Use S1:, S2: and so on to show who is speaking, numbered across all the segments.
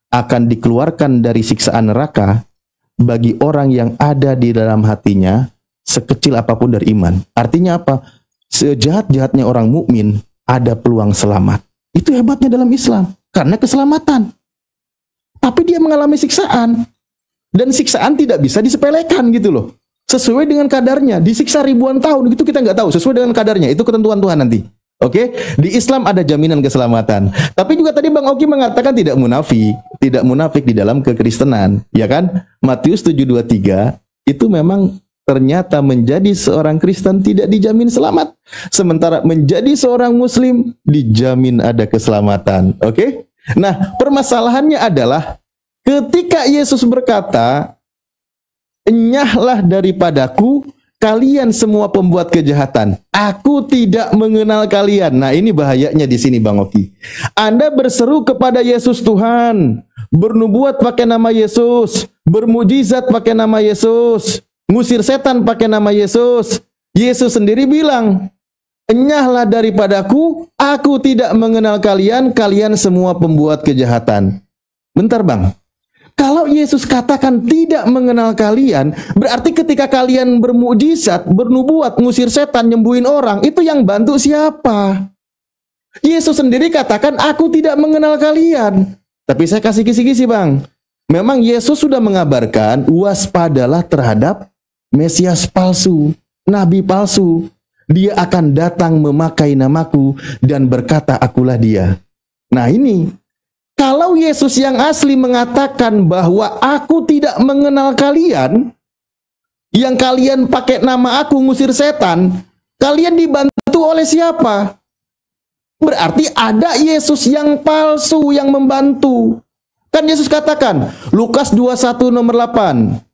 S1: akan dikeluarkan dari siksaan neraka bagi orang yang ada di dalam hatinya sekecil apapun dari iman. Artinya apa? Sejahat-jahatnya orang mukmin ada peluang selamat. Itu hebatnya dalam Islam, karena keselamatan. Tapi dia mengalami siksaan, dan siksaan tidak bisa disepelekan gitu loh. Sesuai dengan kadarnya, disiksa ribuan tahun itu kita nggak tahu. Sesuai dengan kadarnya, itu ketentuan Tuhan nanti. Oke, di Islam ada jaminan keselamatan. Tapi juga tadi Bang Oki mengatakan tidak munafik di dalam kekristenan, ya kan? Matius 7:23 itu memang ternyata menjadi seorang Kristen tidak dijamin selamat, sementara menjadi seorang Muslim dijamin ada keselamatan. Oke? Nah, permasalahannya adalah ketika Yesus berkata, "Enyahlah daripadaku kalian semua pembuat kejahatan. Aku tidak mengenal kalian." Nah, ini bahayanya di sini Bang Oki. Anda berseru kepada Yesus Tuhan, bernubuat pakai nama Yesus, bermujizat pakai nama Yesus, ngusir setan pakai nama Yesus. Yesus sendiri bilang, "Enyahlah daripadaku, aku tidak mengenal kalian, kalian semua pembuat kejahatan." Bentar Bang, kalau Yesus katakan tidak mengenal kalian, berarti ketika kalian bermukjizat, bernubuat, ngusir setan, nyembuhin orang, itu yang bantu siapa? Yesus sendiri katakan, "Aku tidak mengenal kalian." Tapi saya kasih kisi-kisi Bang. Memang Yesus sudah mengabarkan, waspadalah terhadap Mesias palsu, nabi palsu. Dia akan datang memakai namaku dan berkata, "Akulah dia." Nah ini, kalau Yesus yang asli mengatakan bahwa aku tidak mengenal kalian, yang kalian pakai nama aku ngusir setan, kalian dibantu oleh siapa? Berarti ada Yesus yang palsu yang membantu. Kan Yesus katakan, Lukas 21 nomor 8,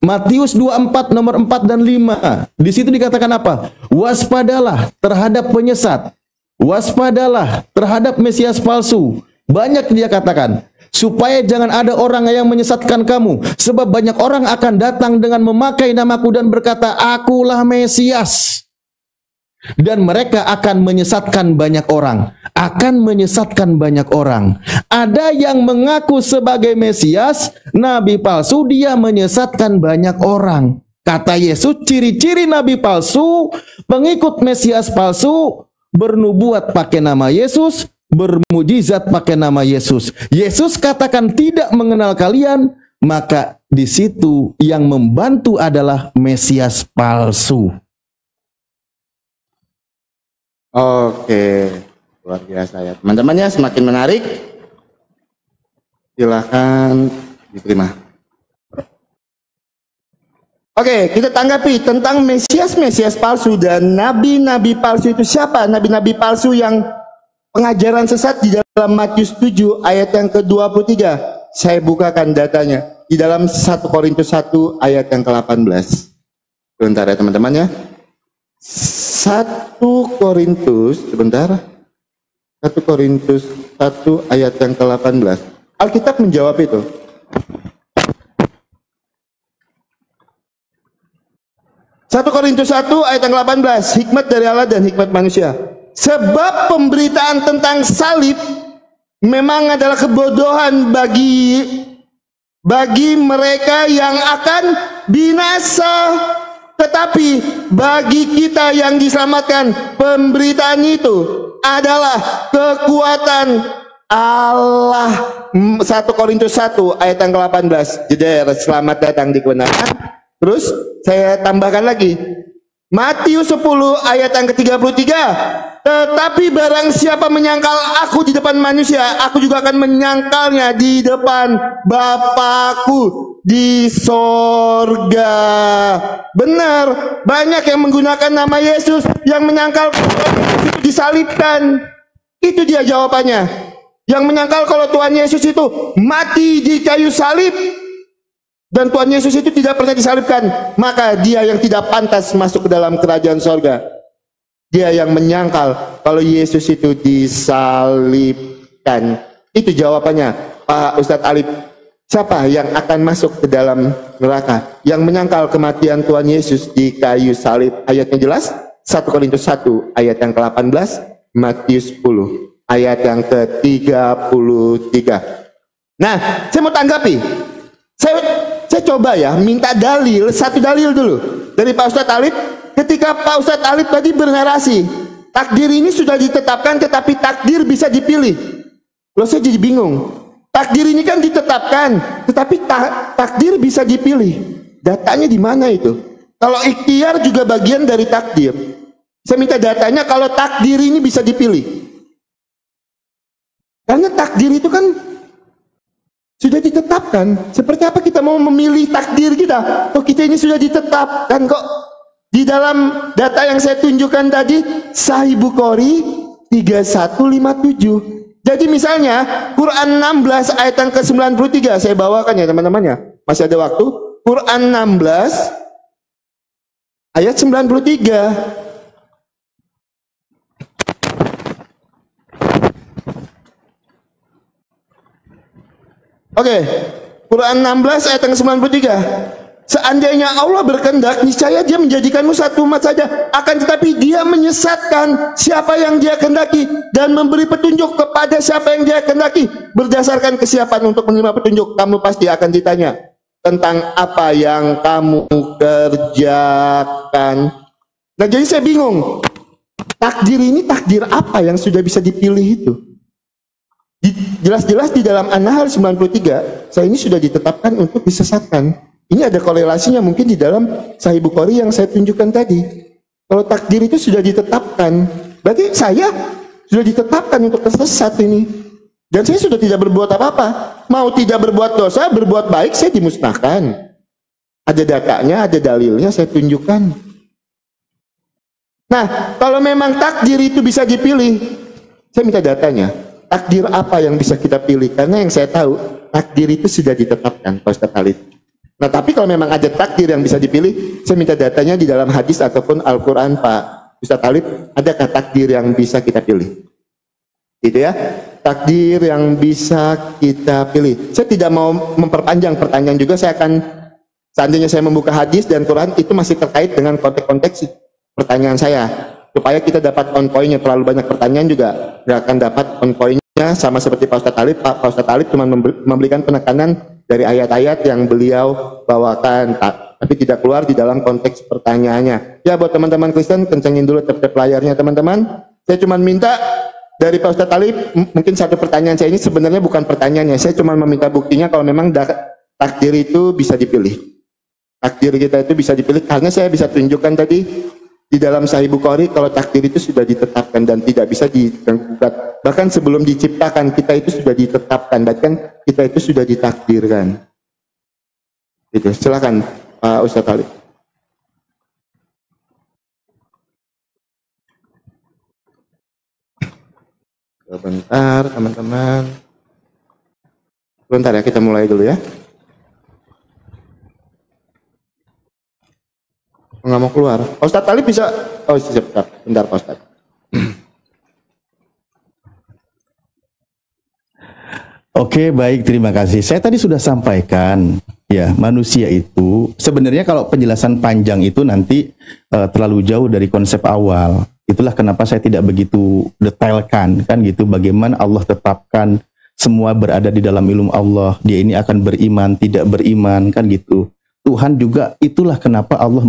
S1: Matius 24 nomor 4 dan 5. Di situ dikatakan apa? Waspadalah terhadap penyesat. Waspadalah terhadap Mesias palsu. Banyak dia katakan, supaya jangan ada orang yang menyesatkan kamu, sebab banyak orang akan datang dengan memakai namaku dan berkata, "Akulah Mesias." Dan mereka akan menyesatkan banyak orang. Akan menyesatkan banyak orang. Ada yang mengaku sebagai Mesias, nabi palsu, dia menyesatkan banyak orang. Kata Yesus, ciri-ciri nabi palsu, pengikut Mesias palsu, bernubuat pakai nama Yesus, bermujizat pakai nama Yesus. Yesus katakan tidak mengenal kalian, maka di situ yang membantu adalah Mesias palsu.
S2: Oke, luar biasa ya teman-teman ya, semakin menarik. Silahkan diterima. Oke, kita tanggapi tentang Mesias palsu dan nabi-nabi palsu itu siapa? Nabi-nabi palsu yang pengajaran sesat di dalam Matius 7 ayat yang ke-23. Saya bukakan datanya di dalam 1 Korintus 1 ayat yang ke-18. Sebentar ya teman-teman ya. 1 Korintus 1 ayat yang ke-18. Alkitab menjawab itu. Satu Korintus 1 ayat yang ke-18, hikmat dari Allah dan hikmat manusia. Sebab pemberitaan tentang salib memang adalah kebodohan bagi mereka yang akan binasa. Tetapi bagi kita yang diselamatkan, pemberitaan itu adalah kekuatan Allah. 1 Korintus 1 ayat yang ke-18. Jadi selamat datang di kebenaran. Terus saya tambahkan lagi Matius 10 ayat yang ke-33. Tetapi barang siapa menyangkal aku di depan manusia, aku juga akan menyangkalnya di depan Bapakku di sorga. Benar, banyak yang menggunakan nama Yesus yang menyangkal itu disalibkan. Itu dia jawabannya. Yang menyangkal kalau Tuhan Yesus itu mati di kayu salib dan Tuhan Yesus itu tidak pernah disalibkan, maka dia yang tidak pantas masuk ke dalam kerajaan sorga. Dia yang menyangkal kalau Yesus itu disalibkan. Itu jawabannya Pak Ustadz Alif. Siapa yang akan masuk ke dalam neraka? Yang menyangkal kematian Tuhan Yesus di kayu salib. Ayatnya jelas, 1 Korintus 1 ayat yang ke-18, Matius 10 ayat yang ke-33. Nah, saya mau tanggapi. Saya coba ya, minta dalil, satu dalil dulu dari Pak Ustadz Alif. Ketika Pak Ustadz Alif tadi bernarasi, takdir ini sudah ditetapkan tetapi takdir bisa dipilih. Loh, saya jadi bingung. Takdir ini kan ditetapkan, tetapi takdir bisa dipilih. Datanya di mana itu? Kalau ikhtiar juga bagian dari takdir. Saya minta datanya kalau takdir ini bisa dipilih. Karena takdir itu kan sudah ditetapkan. Seperti apa kita mau memilih takdir kita? Kok kita ini sudah ditetapkan kok? Di dalam data yang saya tunjukkan tadi, Sahih Bukhari 3157. Jadi misalnya Quran 16 ayat yang ke-93 saya bawakan ya teman-teman ya. Masih ada waktu. Quran 16 ayat 93. Oke, Quran 16 ayat yang ke-93. Seandainya Allah berkehendak, niscaya Dia menjadikanmu satu umat saja. Akan tetapi Dia menyesatkan siapa yang Dia kehendaki dan memberi petunjuk kepada siapa yang Dia kehendaki. Berdasarkan kesiapan untuk menerima petunjuk, kamu pasti akan ditanya tentang apa yang kamu kerjakan. Nah, jadi saya bingung. Takdir ini takdir apa yang sudah bisa dipilih itu? Jelas-jelas di dalam An-Nahl 93, saya ini sudah ditetapkan untuk disesatkan. Ini ada korelasinya mungkin di dalam Sahih Bukhari yang saya tunjukkan tadi. Kalau takdir itu sudah ditetapkan, berarti saya sudah ditetapkan untuk tersesat ini. Dan saya sudah tidak berbuat apa-apa. Mau tidak berbuat dosa, berbuat baik, saya dimusnahkan. Ada datanya, ada dalilnya, saya tunjukkan. Nah, kalau memang takdir itu bisa dipilih, saya minta datanya. Takdir apa yang bisa kita pilih? Karena yang saya tahu, takdir itu sudah ditetapkan, Pak Ustadz Alif. Nah, tapi kalau memang ada takdir yang bisa dipilih, saya minta datanya di dalam hadis ataupun Al-Quran, Pak Ustadz Alif, adakah takdir yang bisa kita pilih? Gitu ya, takdir yang bisa kita pilih. Saya tidak mau memperpanjang pertanyaan juga, saya akan, seandainya saya membuka hadis dan Quran, itu masih terkait dengan konteks-konteks pertanyaan saya. Supaya kita dapat on point-nya, terlalu banyak pertanyaan juga nggak akan dapat on point-nya, sama seperti Pak Ustadz Alif. Pak Ustadz Alif cuma memberikan penekanan dari ayat-ayat yang beliau bawakan, tapi tidak keluar di dalam konteks pertanyaannya. Ya, buat teman-teman Kristen, kencengin dulu tap-tap layarnya teman-teman. Saya cuma minta dari Pak Ustadz Alif, mungkin satu pertanyaan saya ini sebenarnya bukan pertanyaannya, saya cuma meminta buktinya kalau memang takdir itu bisa dipilih. Takdir kita itu bisa dipilih, karena saya bisa tunjukkan tadi di dalam Sahih Bukhari kalau takdir itu sudah ditetapkan dan tidak bisa digugat. Bahkan sebelum diciptakan kita itu sudah ditetapkan, bahkan kita itu sudah ditakdirkan. Gitu. Silakan Pak Ustadz Alif. Sebentar teman-teman. Sebentar ya, kita mulai dulu ya. Nggak mau keluar. Pak Ustadz Alif bisa? Oh siap. Bentar Pak Ustadz.
S1: Oke, baik, terima kasih. Saya tadi sudah sampaikan, ya, manusia itu sebenarnya kalau penjelasan panjang itu nanti terlalu jauh dari konsep awal. Itulah kenapa saya tidak begitu detailkan, kan gitu, bagaimana Allah tetapkan semua berada di dalam ilmu Allah. Dia ini akan beriman, tidak beriman, kan gitu. Tuhan juga, itulah kenapa Allah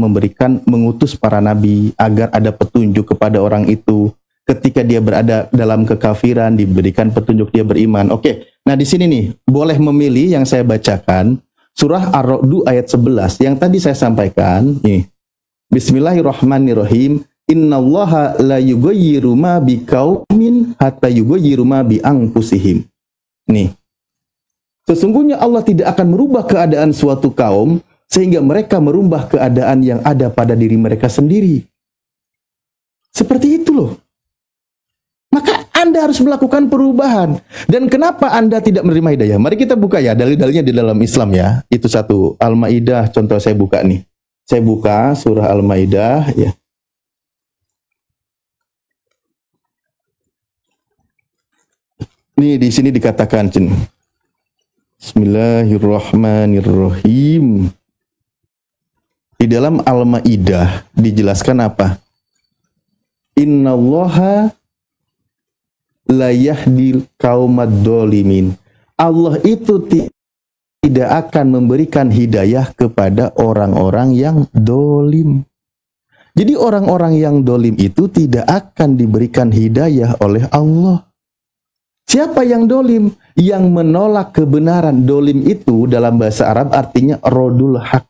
S1: mengutus para nabi agar ada petunjuk kepada orang itu. Ketika dia berada dalam kekafiran, diberikan petunjuk dia beriman. Oke, nah di sini nih, boleh memilih yang saya bacakan. Surah Ar-Ra'd ayat 11, yang tadi saya sampaikan. Nih, Bismillahirrahmanirrahim. Innallaha la yughayyiru ma biqaumin hatta yughayyiru ma bi anfusihim. Nih, sesungguhnya Allah tidak akan merubah keadaan suatu kaum sehingga mereka merubah keadaan yang ada pada diri mereka sendiri. Seperti itu loh. Maka Anda harus melakukan perubahan. Dan kenapa Anda tidak menerima hidayah? Mari kita buka ya dalil-dalilnya di dalam Islam ya. Itu satu. Al-Maidah, contoh saya buka nih. Saya buka surah Al-Maidah ya. Nih di sini dikatakan, Bismillahirrahmanirrahim. Di dalam Al-Maidah dijelaskan apa? Innallaha la yahdil qaumad dzalimin. Allah itu tidak akan memberikan hidayah kepada orang-orang yang dolim. Jadi orang-orang yang dolim itu tidak akan diberikan hidayah oleh Allah. Siapa yang dolim? Yang menolak kebenaran. Dolim itu dalam bahasa Arab artinya rodul haq.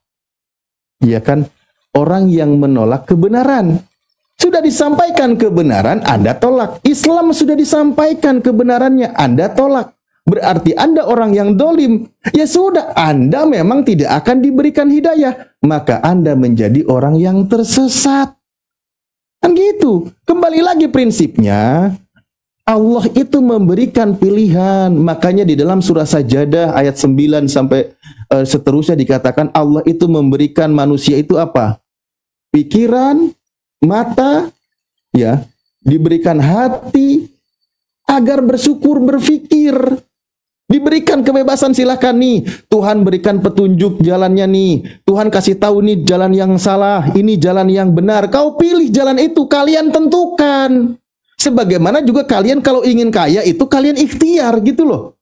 S1: Ya kan? Orang yang menolak kebenaran. Sudah disampaikan kebenaran, Anda tolak. Islam sudah disampaikan kebenarannya, Anda tolak. Berarti Anda orang yang dolim. Ya sudah, Anda memang tidak akan diberikan hidayah. Maka Anda menjadi orang yang tersesat. Kan gitu. Kembali lagi prinsipnya, Allah itu memberikan pilihan. Makanya di dalam surah Sajadah ayat 9 sampai seterusnya dikatakan Allah itu memberikan manusia itu apa? Pikiran, mata, ya, diberikan hati agar bersyukur, berfikir. Diberikan kebebasan, silahkan nih. Tuhan berikan petunjuk jalannya nih. Tuhan kasih tahu nih jalan yang salah, ini jalan yang benar. Kau pilih jalan itu, kalian tentukan. Sebagaimana juga kalian kalau ingin kaya itu kalian ikhtiar gitu loh.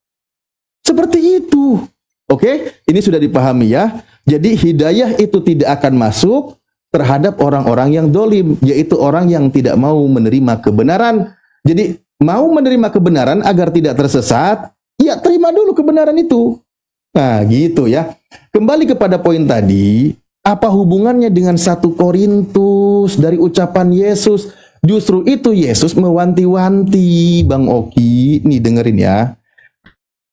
S1: Seperti itu. Oke, ini sudah dipahami ya. Jadi hidayah itu tidak akan masuk terhadap orang-orang yang dolim, yaitu orang yang tidak mau menerima kebenaran. Jadi mau menerima kebenaran agar tidak tersesat, ya terima dulu kebenaran itu. Nah gitu ya. Kembali kepada poin tadi, apa hubungannya dengan 1 Korintus dari ucapan Yesus? Justru itu Yesus mewanti-wanti, Bang Oki. Nih dengerin ya.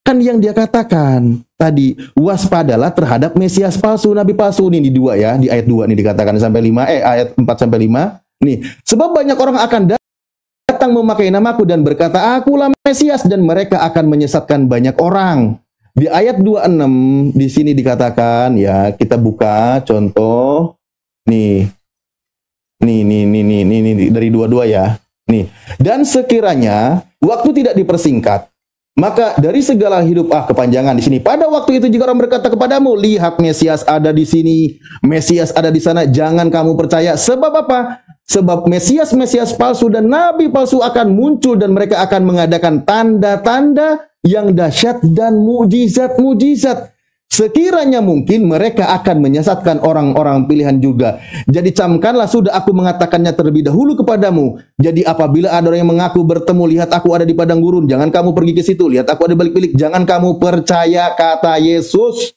S1: Kan yang dia katakan tadi, waspadalah terhadap Mesias palsu, nabi palsu. Ini di 2 ya, di ayat 2 nih dikatakan sampai 5, ayat 4 sampai 5. Nih, sebab banyak orang akan datang memakai namaku dan berkata, akulah Mesias, dan mereka akan menyesatkan banyak orang. Di ayat 26 di sini dikatakan ya, kita buka contoh nih. Nih dari 22 ya. Nih, dan sekiranya waktu tidak dipersingkat, maka dari segala hidup kepanjangan di sini. Pada waktu itu jika orang berkata kepadamu, lihat Mesias ada di sini, Mesias ada di sana, jangan kamu percaya. Sebab apa? Sebab Mesias palsu dan nabi palsu akan muncul dan mereka akan mengadakan tanda-tanda yang dahsyat dan mujizat-mujizat. Sekiranya mungkin mereka akan menyesatkan orang-orang pilihan juga. Jadi camkanlah, sudah aku mengatakannya terlebih dahulu kepadamu. Jadi apabila ada orang yang mengaku bertemu, lihat aku ada di padang gurun, jangan kamu pergi ke situ. Lihat aku ada balik bilik, jangan kamu percaya, kata Yesus.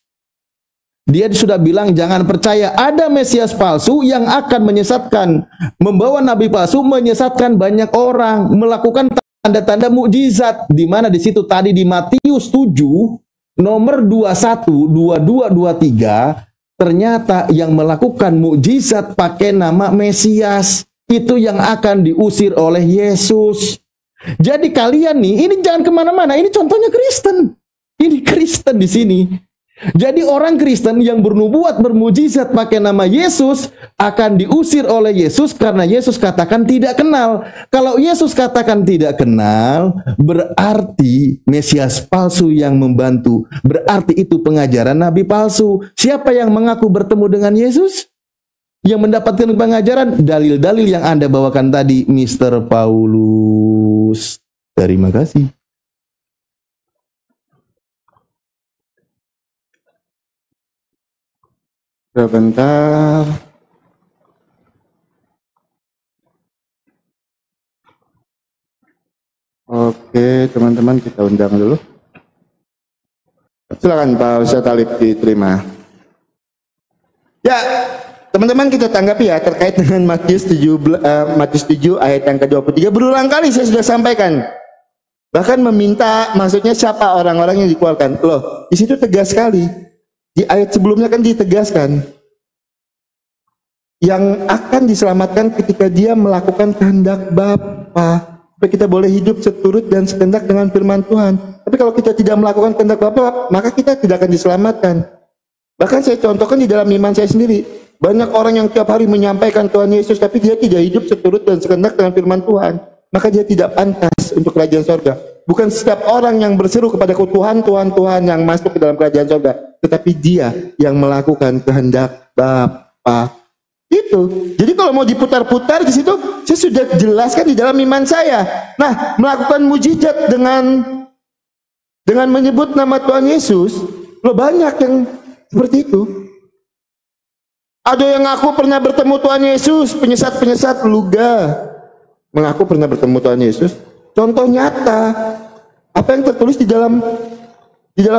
S1: Dia sudah bilang jangan percaya. Ada Mesias palsu yang akan menyesatkan, membawa nabi palsu, menyesatkan banyak orang, melakukan tanda-tanda mukjizat. Di mana di situ tadi di Matius 7 nomor 21, 22, 23, ternyata yang melakukan mukjizat pakai nama Mesias itu yang akan diusir oleh Yesus. Jadi kalian nih, ini jangan kemana-mana. Ini contohnya Kristen. Ini Kristen di sini. Jadi orang Kristen yang bernubuat, bermujizat pakai nama Yesus akan diusir oleh Yesus karena Yesus katakan tidak kenal. Kalau Yesus katakan tidak kenal, berarti Mesias palsu yang membantu. Berarti itu pengajaran nabi palsu. Siapa yang mengaku bertemu dengan Yesus? Yang mendapatkan pengajaran, dalil-dalil yang Anda bawakan tadi, Mr. Paulus. Terima kasih.
S2: Sebentar. Oke, teman-teman kita undang dulu. Silakan Pak Ustaz Talib diterima. Ya, teman-teman kita tanggapi ya terkait dengan Matius 7 ayat yang ke-23. Berulang kali saya sudah sampaikan. Bahkan meminta, maksudnya siapa orang-orang yang dikeluarkan. Loh, di situ tegas sekali. Di ayat sebelumnya kan ditegaskan yang akan diselamatkan ketika dia melakukan kehendak Bapa, supaya kita boleh hidup seturut dan sekehendak dengan firman Tuhan. Tapi kalau kita tidak melakukan kehendak Bapa, maka kita tidak akan diselamatkan. Bahkan saya contohkan di dalam iman saya sendiri, banyak orang yang tiap hari menyampaikan Tuhan Yesus, tapi dia tidak hidup seturut dan sekehendak dengan firman Tuhan, maka dia tidak pantas untuk kerajaan sorga. Bukan setiap orang yang berseru kepada Tuhan, Tuhan, Tuhan yang masuk ke dalam kerajaan sorga, tetapi dia yang melakukan kehendak Bapa. Itu. Jadi kalau mau diputar-putar di situ, saya sudah jelaskan di dalam iman saya. Nah, melakukan mujizat dengan menyebut nama Tuhan Yesus, lo banyak yang seperti itu. Ada yang ngaku pernah bertemu Tuhan Yesus, penyesat-penyesat luga mengaku pernah bertemu Tuhan Yesus. Contoh nyata, apa yang tertulis di dalam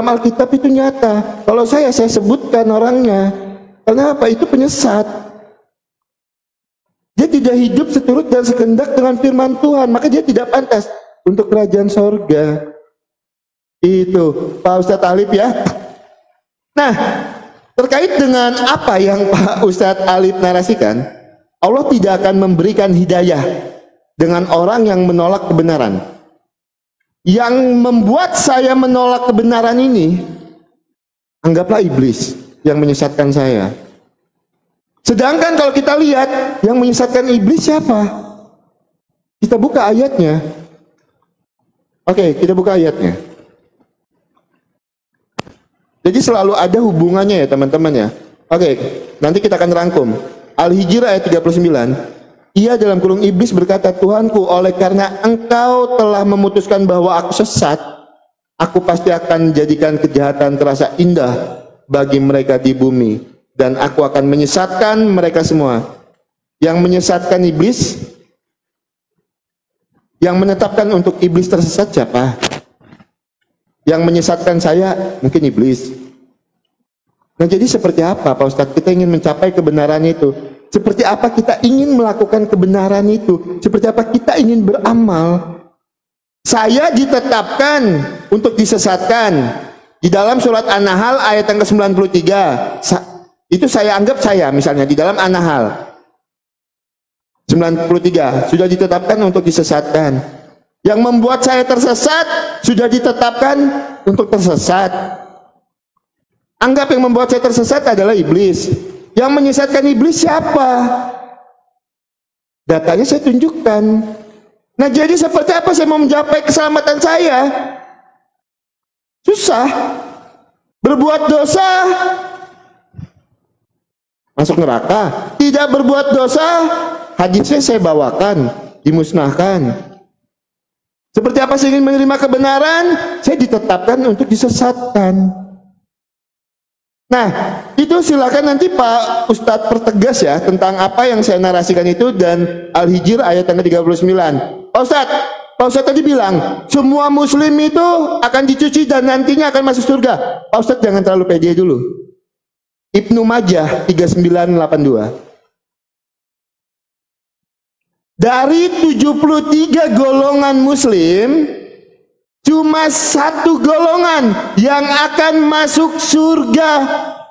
S2: Alkitab itu nyata. Kalau saya sebutkan orangnya. Karena apa? Itu penyesat. Dia tidak hidup seturut dan sekendak dengan firman Tuhan, maka dia tidak pantas untuk kerajaan sorga. Itu Pak Ustadz Alif ya. Nah, terkait dengan apa yang Pak Ustadz Alif narasikan, Allah tidak akan memberikan hidayah dengan orang yang menolak kebenaran. Yang membuat saya menolak kebenaran ini, anggaplah iblis yang menyesatkan saya. Sedangkan kalau kita lihat yang menyesatkan iblis siapa? Kita buka ayatnya. Oke, kita buka ayatnya. Jadi selalu ada hubungannya ya teman-teman ya. Oke, nanti kita akan rangkum. Al-Hijr ayat 39. Ia dalam kurung iblis berkata, Tuhanku, oleh karena engkau telah memutuskan bahwa aku sesat, aku pasti akan jadikan kejahatan terasa indah bagi mereka di bumi. Dan aku akan menyesatkan mereka semua. Yang menyesatkan iblis, yang menetapkan untuk iblis tersesat siapa? Yang menyesatkan saya mungkin iblis. Nah, jadi seperti apa Pak Ustadz kita ingin mencapai kebenaran itu? Seperti apa kita ingin melakukan kebenaran itu? Seperti apa kita ingin beramal? Saya ditetapkan untuk disesatkan. Di dalam surat An-Nahl ayat yang ke-93. Itu saya anggap saya misalnya di dalam An-Nahl 93 sudah ditetapkan untuk disesatkan. Yang membuat saya tersesat sudah ditetapkan untuk tersesat. Anggap yang membuat saya tersesat adalah iblis. Yang menyesatkan iblis siapa? Datanya saya tunjukkan. Nah, jadi seperti apa saya mau mencapai keselamatan saya? Susah. Berbuat dosa masuk neraka. Tidak berbuat dosa, hadisnya saya bawakan, dimusnahkan. Seperti apa saya ingin menerima kebenaran? Saya ditetapkan untuk disesatkan. Nah, itu silakan nanti Pak Ustadz pertegas ya tentang apa yang saya narasikan itu dan Al-Hijr ayat yang ke-39. Pak Ustadz tadi bilang semua muslim itu akan dicuci dan nantinya akan masuk surga. Pak Ustadz jangan terlalu pede dulu. Ibnu Majah 3982. Dari 73 golongan muslim, cuma satu golongan yang akan masuk surga,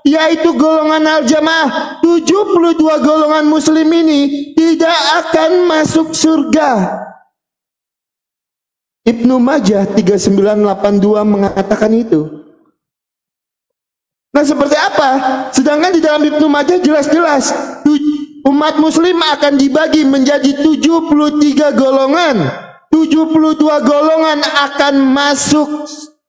S2: yaitu golongan al-jamaah. 72 golongan muslim ini tidak akan masuk surga. Ibnu Majah 3982 mengatakan itu. Nah, seperti apa? Sedangkan di dalam Ibnu Majah jelas-jelas umat muslim akan dibagi menjadi 73 golongan. 72 golongan akan masuk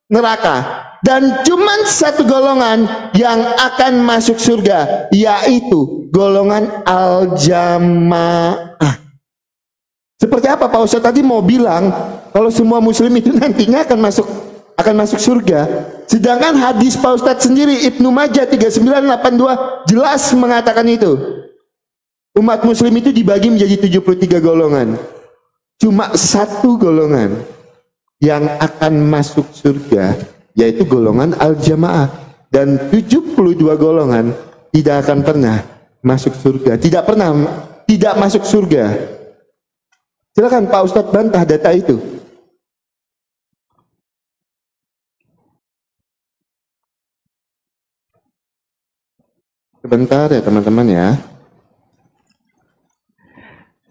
S2: neraka. Dan cuma satu golongan yang akan masuk surga, yaitu golongan al-jamaah. Seperti apa Pak Ustadz tadi mau bilang kalau semua muslim itu nantinya akan masuk surga. Sedangkan hadis Pak Ustadz sendiri Ibnu Majah 3982 jelas mengatakan itu. Umat muslim itu dibagi menjadi 73 golongan. Cuma satu golongan yang akan masuk surga, yaitu golongan al-jamaah. Dan 72 golongan tidak akan pernah masuk surga. Tidak masuk surga. Silakan Pak Ustadz bantah data itu. Sebentar ya teman-teman ya.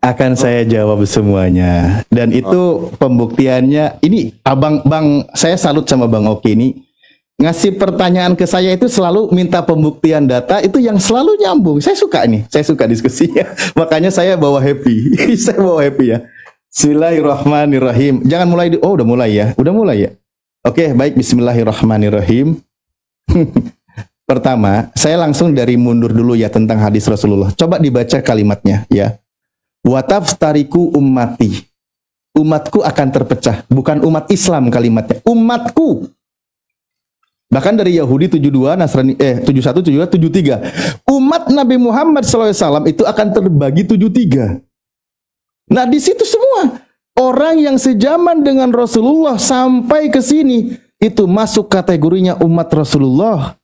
S1: Akan saya jawab semuanya. Dan itu pembuktiannya. Ini Bang, saya salut sama Bang Oki ini. Ngasih pertanyaan ke saya itu selalu minta pembuktian data itu yang selalu nyambung. Saya suka nih, saya suka diskusinya. Makanya saya bawa happy. Saya bawa happy ya. Bismillahirrahmanirrahim. Jangan mulai udah mulai ya. Udah mulai ya. Oke, baik, bismillahirrahmanirrahim. Pertama, saya langsung dari mundur dulu ya tentang hadis Rasulullah. Coba dibaca kalimatnya ya. Wataftariku ummati. Umatku akan terpecah. Bukan umat Islam kalimatnya. Umatku. Bahkan dari Yahudi 72, Nasrani 71, 72, 73. Umat Nabi Muhammad SAW itu akan terbagi 73. Nah di situ semua orang yang sejaman dengan Rasulullah sampai ke sini itu masuk kategorinya umat Rasulullah.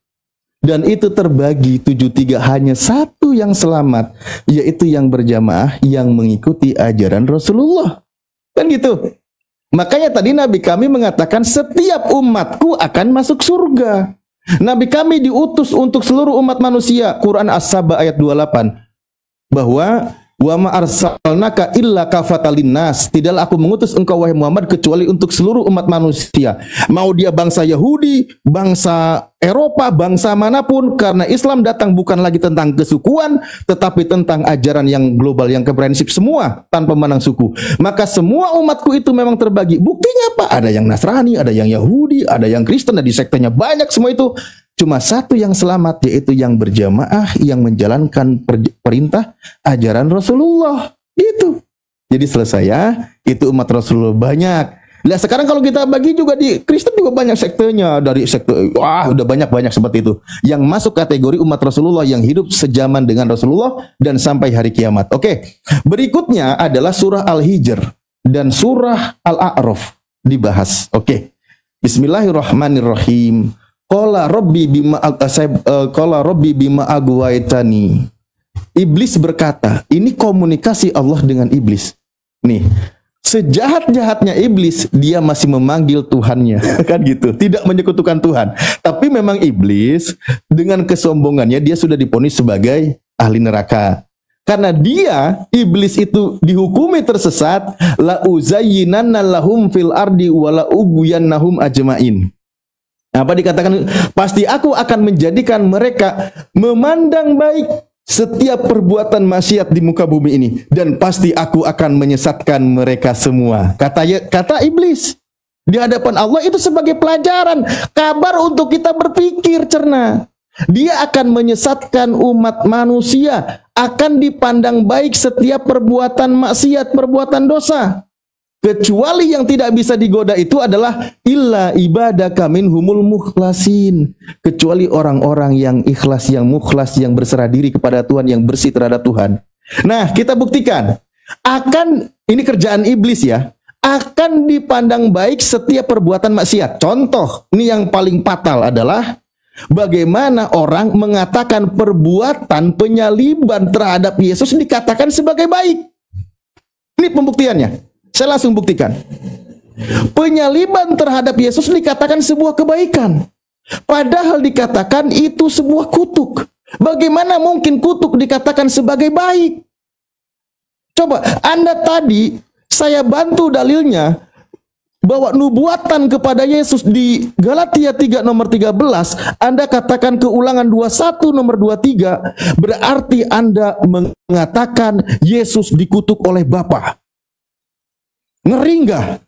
S1: Dan itu terbagi 73, hanya satu yang selamat, yaitu yang berjamaah yang mengikuti ajaran Rasulullah. Kan gitu. Makanya tadi Nabi kami mengatakan setiap umatku akan masuk surga. Nabi kami diutus untuk seluruh umat manusia. Quran As-Saba ayat 28. Bahwa wa ma arsalnaka illa kafatan linnas. Tidaklah aku mengutus engkau wahai Muhammad kecuali untuk seluruh umat manusia. Mau dia bangsa Yahudi, bangsa Eropa, bangsa manapun, karena Islam datang bukan lagi tentang kesukuan, tetapi tentang ajaran yang global, yang komprehensif semua tanpa memandang suku. Maka semua umatku itu memang terbagi. Buktinya apa? Ada yang Nasrani, ada yang Yahudi, ada yang Kristen, ada di sektenya banyak semua itu. Cuma satu yang selamat, yaitu yang berjamaah, yang menjalankan perintah ajaran Rasulullah. Itu. Jadi selesai ya. Itu umat Rasulullah banyak. Nah sekarang kalau kita bagi juga di Kristen juga banyak sektenya. Dari sekte, udah banyak-banyak seperti itu. Yang masuk kategori umat Rasulullah yang hidup sejaman dengan Rasulullah dan sampai hari kiamat. Oke. Berikutnya adalah surah Al-Hijr dan surah Al-A'raf dibahas. Oke. Bismillahirrahmanirrahim. Qala Rabbi bima agwaitani. Iblis berkata, ini komunikasi Allah dengan iblis. Nih, sejahat-jahatnya iblis, dia masih memanggil Tuhannya, kan gitu. Tidak menyekutukan Tuhan. Tapi memang iblis dengan kesombongannya dia sudah divonis sebagai ahli neraka. Karena dia, iblis itu dihukumi tersesat, la uzayyinanna lahum fil ardi wa la ubuyannahum ajmain. Apa dikatakan? Pasti aku akan menjadikan mereka memandang baik setiap perbuatan maksiat di muka bumi ini, dan pasti aku akan menyesatkan mereka semua. Kata iblis di hadapan Allah itu sebagai pelajaran, kabar untuk kita berpikir cerna. Dia akan menyesatkan umat manusia, akan dipandang baik setiap perbuatan maksiat, perbuatan dosa. Kecuali yang tidak bisa digoda itu adalah illa ibadaka minhumul mukhlasin. Kecuali orang-orang yang ikhlas, yang mukhlas, yang berserah diri kepada Tuhan, yang bersih terhadap Tuhan. Nah, kita buktikan. Ini kerjaan iblis ya. Akan dipandang baik setiap perbuatan maksiat. Contoh, ini yang paling fatal adalah bagaimana orang mengatakan perbuatan penyaliban terhadap Yesus dikatakan sebagai baik. Ini pembuktiannya. Saya langsung buktikan. Penyaliban terhadap Yesus dikatakan sebuah kebaikan. Padahal dikatakan itu sebuah kutuk. Bagaimana mungkin kutuk dikatakan sebagai baik? Coba, Anda tadi, saya bantu dalilnya, bahwa nubuatan kepada Yesus di Galatia 3 nomor 13, Anda katakan ke Ulangan 21 nomor 23, berarti Anda mengatakan Yesus dikutuk oleh Bapa. Ngeri nggak?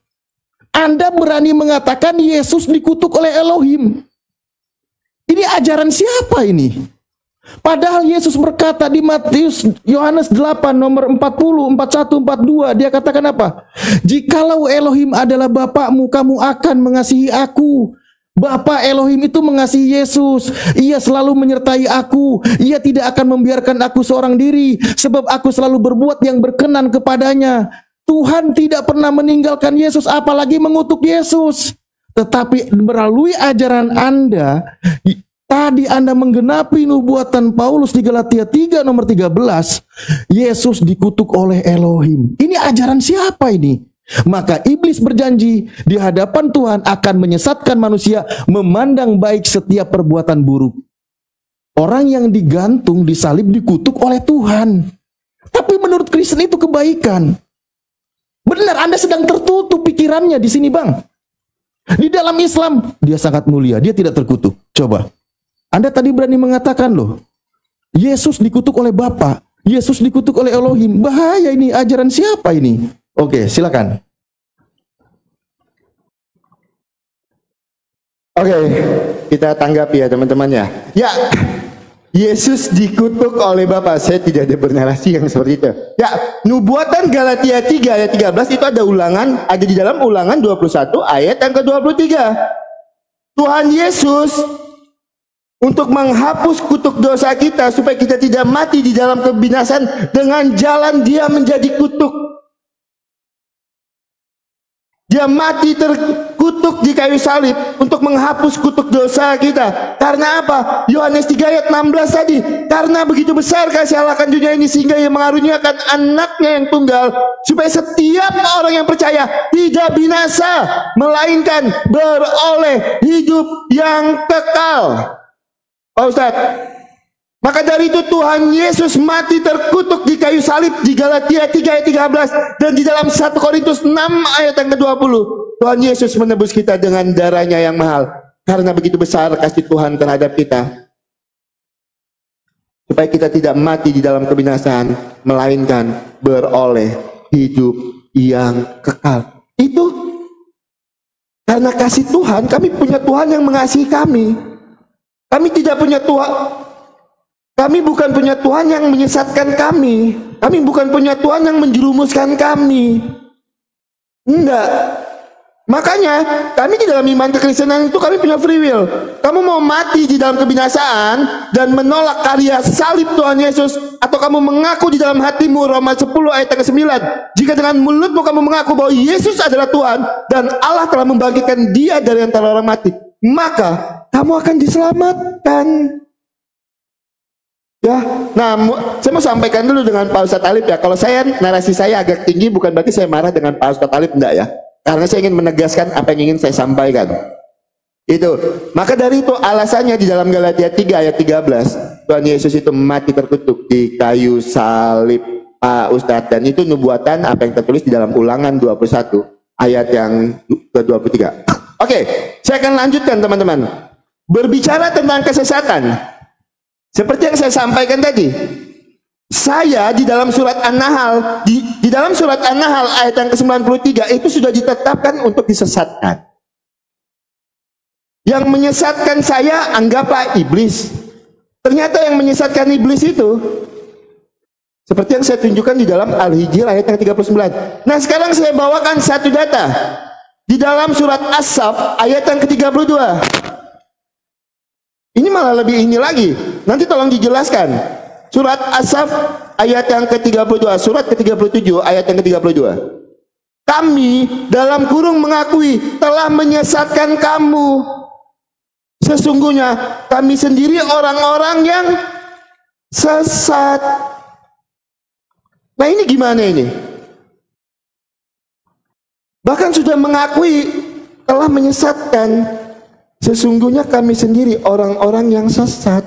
S1: Anda berani mengatakan Yesus dikutuk oleh Elohim. Ini ajaran siapa ini? Padahal Yesus berkata di Yohanes 8 nomor 40, 41, 42, dia katakan apa? Jikalau Elohim adalah Bapakmu, kamu akan mengasihi aku. Bapa Elohim itu mengasihi Yesus. Ia selalu menyertai aku. Ia tidak akan membiarkan aku seorang diri, sebab aku selalu berbuat yang berkenan kepadanya. Tuhan tidak pernah meninggalkan Yesus, apalagi mengutuk Yesus. Tetapi melalui ajaran Anda, tadi Anda menggenapi nubuatan Paulus di Galatia 3 nomor 13, Yesus dikutuk oleh Elohim. Ini ajaran siapa ini? Maka iblis berjanji di hadapan Tuhan akan menyesatkan manusia, memandang baik setiap perbuatan buruk. Orang yang digantung, disalib, dikutuk oleh Tuhan. Tapi menurut Kristen itu kebaikan. Benar, Anda sedang tertutup pikirannya di sini, Bang. Di dalam Islam, dia sangat mulia, dia tidak terkutuk. Coba, Anda tadi berani mengatakan loh, Yesus dikutuk oleh Bapa, Yesus dikutuk oleh Elohim. Bahaya ini, ajaran siapa ini? Oke, silakan. Oke,
S2: kita tanggapi ya teman-teman ya. Ya, Yesus dikutuk oleh Bapa. Saya tidak ada bernarasi yang seperti itu. Ya, nubuatan Galatia 3 ayat 13 itu ada ulangan, ada di dalam Ulangan 21 ayat yang ke-23. Tuhan Yesus untuk menghapus kutuk dosa kita supaya kita tidak mati di dalam kebinasan, dengan jalan Dia menjadi kutuk. Dia mati terkutuk di kayu salib untuk menghapus kutuk dosa kita. Karena apa? Yohanes 3 ayat 16 tadi. Karena begitu besar kasih Allah akan dunia ini sehingga Ia mengaruniakan anaknya yang tunggal, supaya setiap orang yang percaya tidak binasa, melainkan beroleh hidup yang kekal. Pak Ustadz, maka dari itu Tuhan Yesus mati terkutuk di kayu salib di Galatia 3 ayat 13, dan di dalam 1 Korintus 6 ayat yang ke-20. Tuhan Yesus menebus kita dengan darahnya yang mahal. Karena begitu besar kasih Tuhan terhadap kita, supaya kita tidak mati di dalam kebinasaan, melainkan beroleh hidup yang kekal. Itu karena kasih Tuhan. Kami punya Tuhan yang mengasihi kami. Kami tidak punya Tuhan. Kami bukan punya Tuhan yang menyesatkan kami. Kami bukan punya Tuhan yang menjerumuskan kami. Enggak. Makanya kami di dalam iman kekristenan itu kami punya free will. Kamu mau mati di dalam kebinasaan dan menolak karya salib Tuhan Yesus, atau kamu mengaku di dalam hatimu, Roma 10 ayat ke-9, jika dengan mulutmu kamu mengaku bahwa Yesus adalah Tuhan dan Allah telah membangkitkan Dia dari antara orang mati, maka kamu akan diselamatkan. Ya, nah saya mau sampaikan dulu dengan Pak Ustadz Alif ya. Kalau saya, narasi saya agak tinggi, bukan berarti saya marah dengan Pak Ustadz Alif, enggak ya. Karena saya ingin menegaskan apa yang ingin saya sampaikan. Itu. Maka dari itu alasannya di dalam Galatia 3 ayat 13, Tuhan Yesus itu mati terkutuk di kayu salib, Pak Ustadz. Dan itu nubuatan apa yang tertulis di dalam Ulangan 21 ayat yang ke-23. Oke, saya akan lanjutkan teman-teman. Berbicara tentang kesesatan, seperti yang saya sampaikan tadi, saya di dalam surat An-Nahl, di dalam surat An-Nahl ayat yang ke-93 itu sudah ditetapkan untuk disesatkan. Yang menyesatkan saya anggaplah iblis. Ternyata yang menyesatkan iblis itu seperti yang saya tunjukkan di dalam Al-Hijr ayat yang 39. Nah, sekarang saya bawakan satu data di dalam surat As-Saff ayat yang ke-32. Ini malah lebih ini lagi. Nanti tolong dijelaskan. Surat As-Saff ayat yang ke-32, surat ke-37 ayat yang ke-32. Kami dalam kurung mengakui telah menyesatkan kamu. Sesungguhnya kami sendiri orang-orang yang sesat. Nah, ini gimana ini? Bahkan sudah mengakui telah menyesatkan. Sesungguhnya kami sendiri orang-orang yang sesat.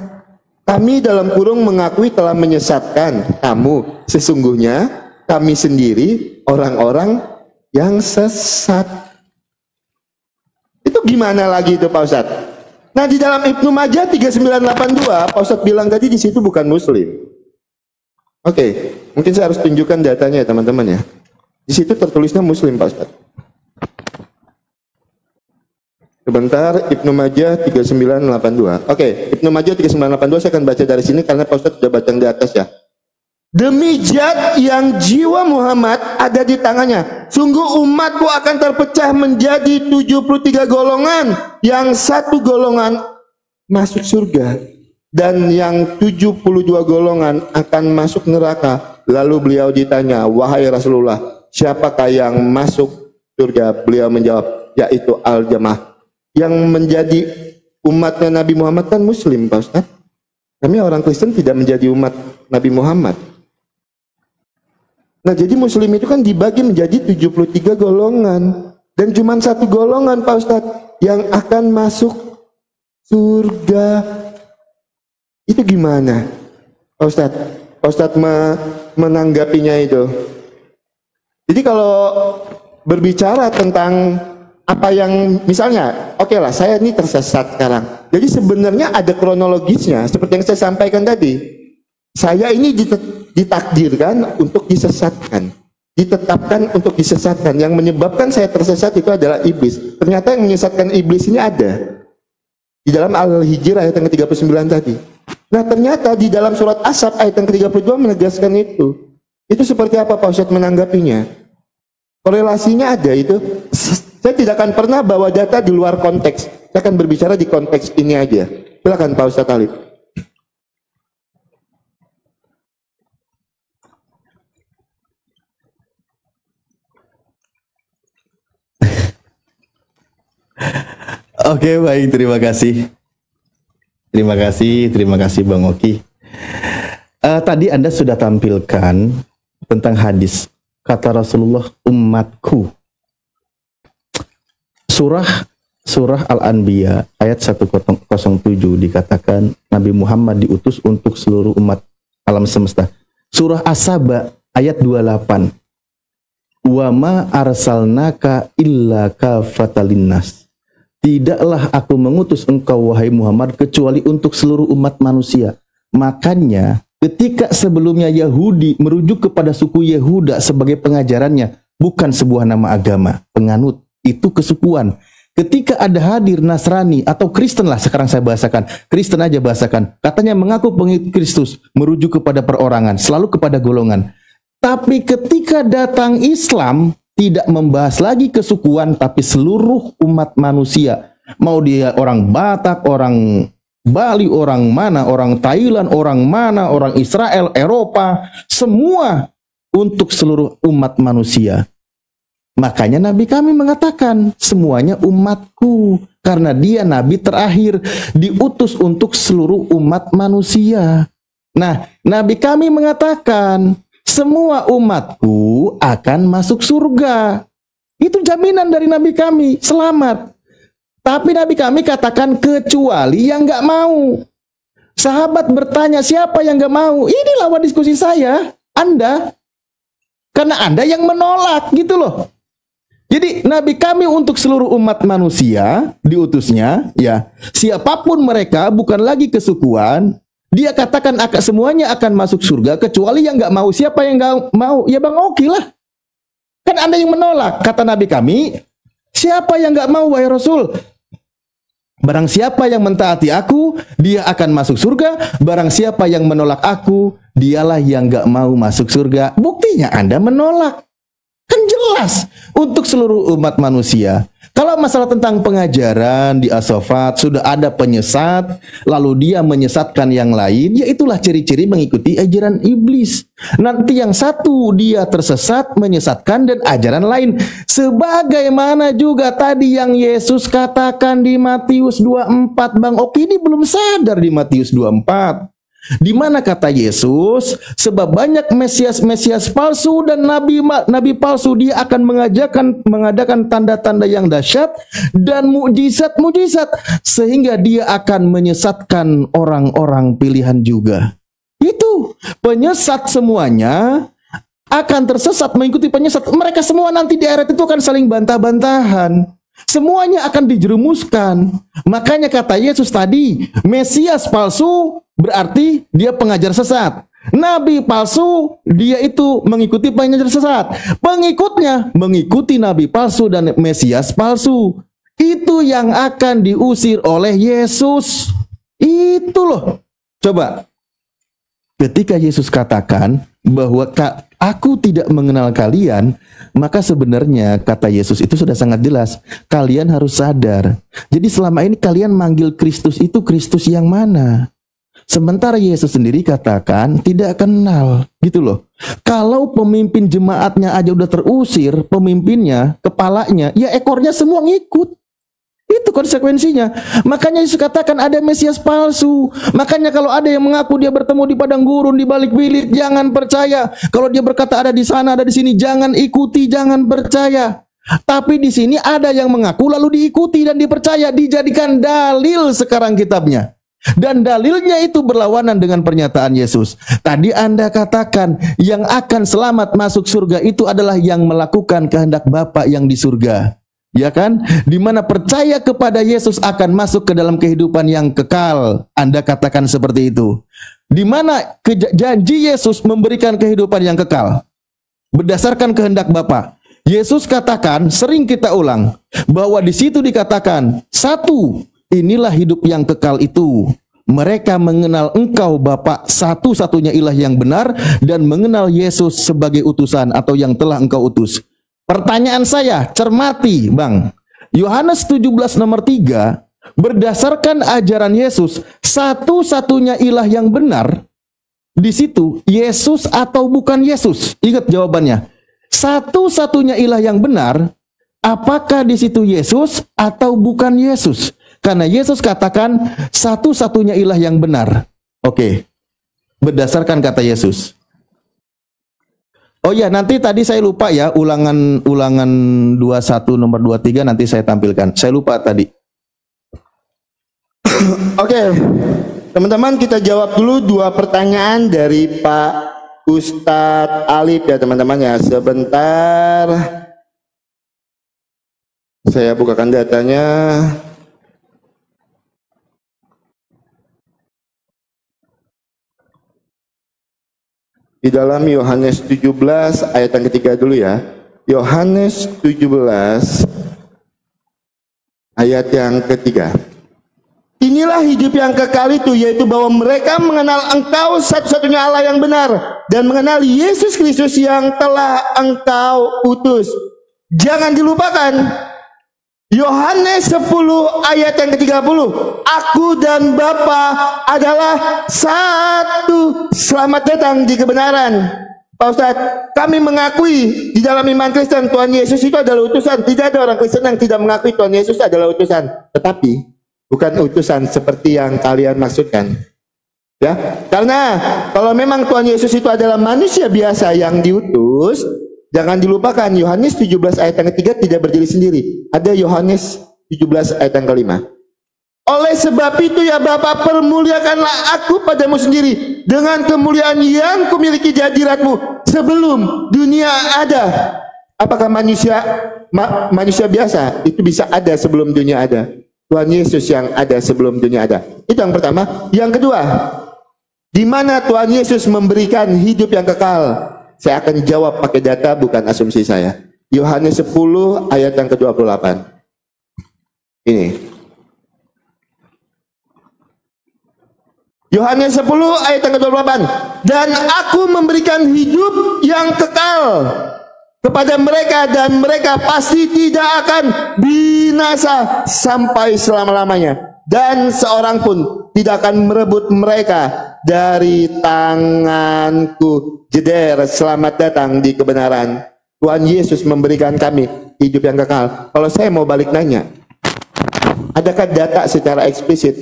S2: Kami dalam kurung mengakui telah menyesatkan kamu. Sesungguhnya kami sendiri orang-orang yang sesat. Itu gimana lagi itu Pak Ustadz? Nah, di dalam Ibnu Majah 3982, Pak Ustadz bilang tadi di situ bukan Muslim. Oke, mungkin saya harus tunjukkan datanya ya teman-teman ya. Di situ tertulisnya Muslim Pak Ustadz. Sebentar, Ibnu Majah 3982. Oke, Ibnu Majah 3982 saya akan baca dari sini karena Pak Ustadz sudah baca di atas ya. Demi zat yang jiwa Muhammad ada di tangannya, sungguh umatku akan terpecah menjadi 73 golongan, yang satu golongan masuk surga dan yang 72 golongan akan masuk neraka. Lalu beliau ditanya, wahai Rasulullah, siapakah yang masuk surga? Beliau menjawab, yaitu Al-Jamaah. Yang menjadi umatnya Nabi Muhammad kan Muslim Pak Ustaz. Kami orang Kristen tidak menjadi umat Nabi Muhammad. Nah, jadi Muslim itu kan dibagi menjadi 73 golongan, dan cuma satu golongan Pak Ustaz yang akan masuk surga. Itu gimana Pak Ustaz? Pak Ustaz menanggapinya itu. Jadi kalau berbicara tentang apa yang misalnya, oke lah saya ini tersesat sekarang. Jadi sebenarnya ada kronologisnya seperti yang saya sampaikan tadi. Saya ini ditakdirkan untuk disesatkan, ditetapkan untuk disesatkan. Yang menyebabkan saya tersesat itu adalah iblis. Ternyata yang menyesatkan iblis ini ada. Di dalam Al-Hijr ayat yang ke-39 tadi. Nah ternyata di dalam surat Asab ayat yang ke-32 menegaskan itu. Itu seperti apa Pak Ustadz menanggapinya? Korelasinya ada itu. Saya tidak akan pernah bawa data di luar konteks. Saya akan berbicara di konteks ini aja. Silakan Pak Ustadz Alif.
S1: Oke, baik, terima kasih. Terima kasih Bang Oki. Tadi Anda sudah tampilkan tentang hadis kata Rasulullah, umatku. Surah Al-Anbiya ayat 107 dikatakan Nabi Muhammad diutus untuk seluruh umat alam semesta. Surah As-Saba ayat 28. Wa ma arsalnaka illa kafatan linnas. Tidaklah aku mengutus engkau wahai Muhammad kecuali untuk seluruh umat manusia. Makanya ketika sebelumnya Yahudi merujuk kepada suku Yehuda sebagai pengajarannya, bukan sebuah nama agama, penganut, itu kesukuan. Ketika ada hadir Nasrani atau Kristen lah, sekarang saya bahasakan, Kristen aja bahasakan, katanya mengaku pengikut Kristus, merujuk kepada perorangan, selalu kepada golongan. Tapi ketika datang Islam, tidak membahas lagi kesukuan, tapi seluruh umat manusia. Mau dia orang Batak, orang Bali, orang mana, orang Thailand, orang mana, orang Israel, Eropa, semua untuk seluruh umat manusia. Makanya Nabi kami mengatakan, semuanya umatku. Karena dia Nabi terakhir, diutus untuk seluruh umat manusia. Nah, Nabi kami mengatakan, semua umatku akan masuk surga. Itu jaminan dari Nabi kami, selamat. Tapi Nabi kami katakan kecuali yang nggak mau. Sahabat bertanya, siapa yang nggak mau? Ini lawan diskusi saya, Anda. Karena Anda yang menolak, gitu loh. Jadi Nabi kami untuk seluruh umat manusia, diutusnya, ya, siapapun mereka, bukan lagi kesukuan. Dia katakan semuanya akan masuk surga kecuali yang nggak mau. Siapa yang nggak mau? Ya Bang Oki lah. Kan Anda yang menolak. Kata Nabi kami, siapa yang nggak mau wahai Rasul? Barang siapa yang mentaati aku, dia akan masuk surga. Barang siapa yang menolak aku, dialah yang nggak mau masuk surga. Buktinya Anda menolak. Kan jelas untuk seluruh umat manusia. Kalau masalah tentang pengajaran di As-Saffat sudah ada penyesat, lalu dia menyesatkan yang lain, ya itulah ciri-ciri mengikuti ajaran iblis. Nanti yang satu dia tersesat, menyesatkan dan ajaran lain. Sebagaimana juga tadi yang Yesus katakan di Matius 24, Bang Oki ini belum sadar di Matius 24. Di mana kata Yesus, sebab banyak mesias palsu dan nabi palsu, dia akan mengadakan tanda-tanda yang dahsyat dan mukjizat sehingga dia akan menyesatkan orang-orang pilihan juga. Itu penyesat semuanya akan tersesat mengikuti penyesat. Mereka semua nanti di akhirat itu akan saling bantah-bantahan. Semuanya akan dijerumuskan. Makanya kata Yesus tadi, Mesias palsu berarti dia pengajar sesat. Nabi palsu, dia itu mengikuti pengajar sesat. Pengikutnya mengikuti Nabi palsu dan Mesias palsu. Itu yang akan diusir oleh Yesus. Itu loh. Coba. Ketika Yesus katakan bahwa aku tidak mengenal kalian, maka sebenarnya kata Yesus itu sudah sangat jelas. Kalian harus sadar. Jadi selama ini kalian manggil Kristus itu Kristus yang mana? Sementara Yesus sendiri katakan tidak kenal, gitu loh. Kalau pemimpin jemaatnya aja udah terusir, pemimpinnya, kepalanya, ya ekornya semua ngikut. Itu konsekuensinya. Makanya Yesus katakan ada Mesias palsu. Makanya kalau ada yang mengaku dia bertemu di padang gurun, di balik bilik, jangan percaya. Kalau dia berkata ada di sana, ada di sini, jangan ikuti, jangan percaya. Tapi di sini ada yang mengaku lalu diikuti dan dipercaya, dijadikan dalil sekarang kitabnya. Dan dalilnya itu berlawanan dengan pernyataan Yesus. Tadi Anda katakan yang akan selamat masuk surga itu adalah yang melakukan kehendak Bapa yang di surga. Ya kan? Di mana percaya kepada Yesus akan masuk ke dalam kehidupan yang kekal. Anda katakan seperti itu. Di mana janji Yesus memberikan kehidupan yang kekal berdasarkan kehendak Bapa. Yesus katakan, sering kita ulang, bahwa di situ dikatakan, satu, inilah hidup yang kekal itu. Mereka mengenal Engkau Bapa satu-satunya ilah yang benar dan mengenal Yesus sebagai utusan atau yang telah Engkau utus. Pertanyaan saya, cermati Bang. Yohanes 17 nomor 3, berdasarkan ajaran Yesus, satu-satunya ilah yang benar, di situ Yesus atau bukan Yesus? Ingat jawabannya. Satu-satunya ilah yang benar, apakah di situ Yesus atau bukan Yesus? Karena Yesus katakan satu-satunya ilah yang benar. Oke. Berdasarkan kata Yesus. Oh ya, nanti tadi saya lupa ya, ulangan 21 nomor 23 nanti saya tampilkan. Saya lupa tadi.
S2: Oke. Teman-teman, kita jawab dulu 2 pertanyaan dari Pak Ustadz Alif ya teman-teman ya. Sebentar. Saya bukakan datanya. Di dalam Yohanes 17 ayat yang ketiga dulu ya. Yohanes 17 ayat yang ketiga. Inilah hidup yang kekal itu, yaitu bahwa mereka mengenal Engkau satu-satunya Allah yang benar dan mengenal Yesus Kristus yang telah Engkau utus. Jangan dilupakan Yohanes 10 ayat yang ke-30. Aku dan Bapa adalah satu. Selamat datang di kebenaran. Pak Ustadz, kami mengakui di dalam iman Kristen Tuhan Yesus itu adalah utusan. Tidak ada orang Kristen yang tidak mengakui Tuhan Yesus adalah utusan. Tetapi bukan utusan seperti yang kalian maksudkan. Ya, karena kalau memang Tuhan Yesus itu adalah manusia biasa yang diutus, jangan dilupakan Yohanes 17 ayat yang ketiga tidak berdiri sendiri. Ada Yohanes 17 ayat yang kelima. Oleh sebab itu ya Bapa, permuliakanlah aku padamu sendiri dengan kemuliaan yang kumiliki di hadiratmu sebelum dunia ada. Apakah manusia biasa itu bisa ada sebelum dunia ada? Tuhan Yesus yang ada sebelum dunia ada. Itu yang pertama. Yang kedua, di mana Tuhan Yesus memberikan hidup yang kekal? Saya akan jawab pakai data, bukan asumsi saya. Yohanes 10 ayat yang ke-28. Ini. Yohanes 10 ayat yang ke-28. Dan aku memberikan hidup yang kekal kepada mereka dan mereka pasti tidak akan binasa sampai selama-lamanya. Dan seorang pun tidak akan merebut mereka dari tanganku. Jeder, selamat datang di kebenaran. Tuhan Yesus memberikan kami hidup yang kekal. Kalau saya mau balik nanya, adakah data secara eksplisit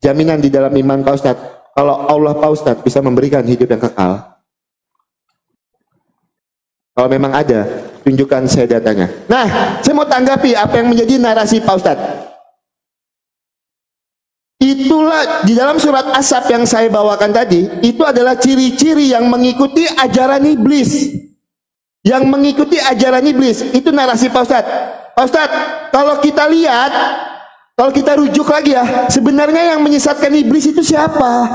S2: jaminan di dalam iman Pak Ustadz kalau Allah Pak Ustadz bisa memberikan hidup yang kekal? Kalau memang ada, tunjukkan saya datanya. Nah, saya mau tanggapi apa yang menjadi narasi Pak Ustadz. Itulah di dalam surat Asap yang saya bawakan tadi, itu adalah ciri-ciri yang mengikuti ajaran iblis. Yang mengikuti ajaran iblis, itu narasi Pak Ustadz. Pak Ustadz, kalau kita lihat, kalau kita rujuk lagi ya, sebenarnya yang menyesatkan iblis itu siapa?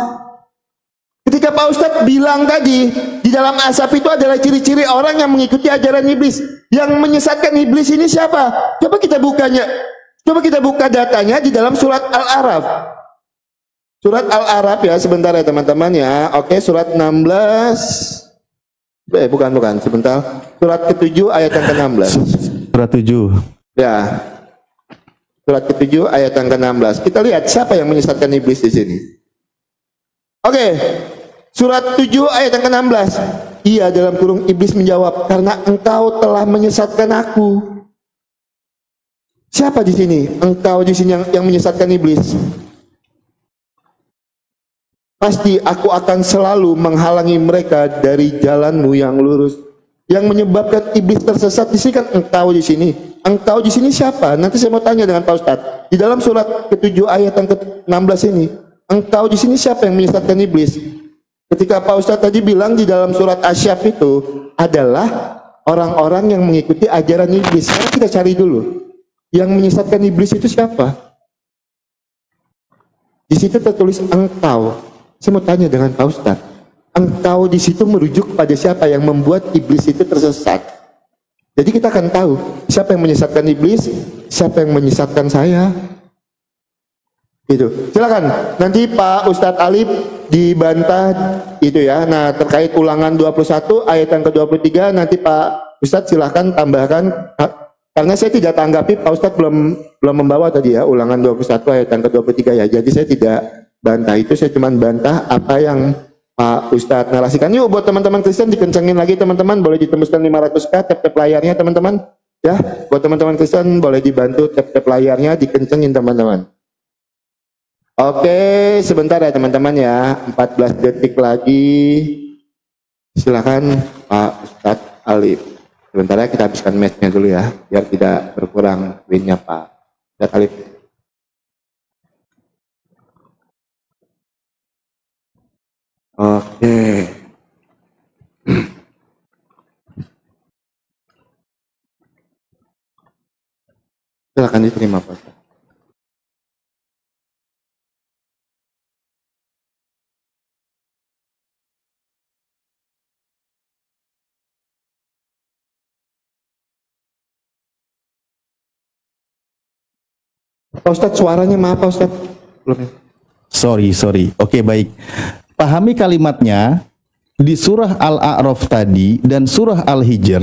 S2: Ketika Pak Ustadz bilang tadi, di dalam Asap itu adalah ciri-ciri orang yang mengikuti ajaran iblis. Yang menyesatkan iblis ini siapa? Coba kita buka datanya di dalam surat Al-A'raf. Surat Al-A'raf ya, sebentar ya teman-teman ya. Oke, surat 16. Bukan, sebentar. Surat ke-7 ayat yang ke-16.
S1: Surat 7.
S2: Ya. Surat ke-7 ayat yang ke-16. Kita lihat siapa yang menyesatkan iblis di sini. Oke. Surat 7 ayat yang ke-16. Iya, dalam kurung iblis menjawab, karena engkau telah menyesatkan aku. Siapa di sini? Engkau di sini yang menyesatkan iblis. Pasti aku akan selalu menghalangi mereka dari jalanmu yang lurus. Yang menyebabkan iblis tersesat di sini kan engkau di sini. Engkau di sini siapa? Nanti saya mau tanya dengan Pak Ustadz. Di dalam surat ke-7 ayat yang ke-16 ini, engkau di sini siapa yang menyesatkan iblis? Ketika Pak Ustadz tadi bilang di dalam surat Asyaf itu adalah orang-orang yang mengikuti ajaran iblis. Sekarang kita cari dulu. Yang menyesatkan iblis itu siapa? Di situ tertulis engkau. Saya mau tanya dengan Pak Ustadz, engkau di situ merujuk pada siapa yang membuat iblis itu tersesat? Jadi kita akan tahu siapa yang menyesatkan iblis, siapa yang menyesatkan saya. Itu. Silakan. Nanti Pak Ustadz Alif dibantah itu ya. Nah, terkait Ulangan 21 ayat yang ke-23 nanti Pak Ustadz silahkan tambahkan. Karena saya tidak tanggapi, Pak Ustadz belum membawa tadi ya Ulangan 21 ayat yang ke-23 ya. Jadi saya tidak bantah itu, saya cuma bantah apa yang Pak Ustadz narasikan. Yuk buat teman-teman Kristen dikencengin lagi teman-teman, boleh ditembuskan 500k tap-tap layarnya teman-teman. Ya, buat teman-teman Kristen boleh dibantu tap-tap layarnya dikencengin teman-teman. Oke, sebentar ya teman-teman ya, 14 detik lagi. Silakan Pak Ustadz Alif. Sebentar ya, kita habiskan matchnya dulu ya, biar tidak berkurang winnya Pak Ustadz Alif. Oke. Silakan diterima Pak Ustadz. Pak Ustadz suaranya maaf Pak Ustadz.
S1: Sorry. Oke, baik. Pahami kalimatnya di surah Al-A'raf tadi dan surah Al-Hijr.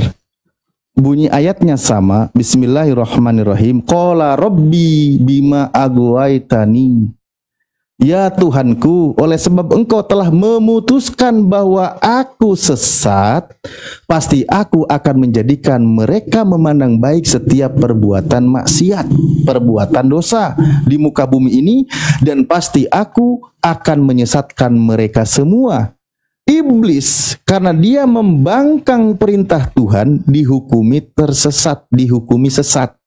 S1: Bunyi ayatnya sama. Bismillahirrahmanirrahim. Qala rabbi bima aghwaytani. Ya Tuhanku, oleh sebab engkau telah memutuskan bahwa aku sesat, pasti aku akan menjadikan mereka memandang baik setiap perbuatan maksiat, perbuatan dosa di muka bumi ini, dan pasti aku akan menyesatkan mereka semua. Iblis, karena dia membangkang perintah Tuhan, dihukumi tersesat, dihukumi sesat.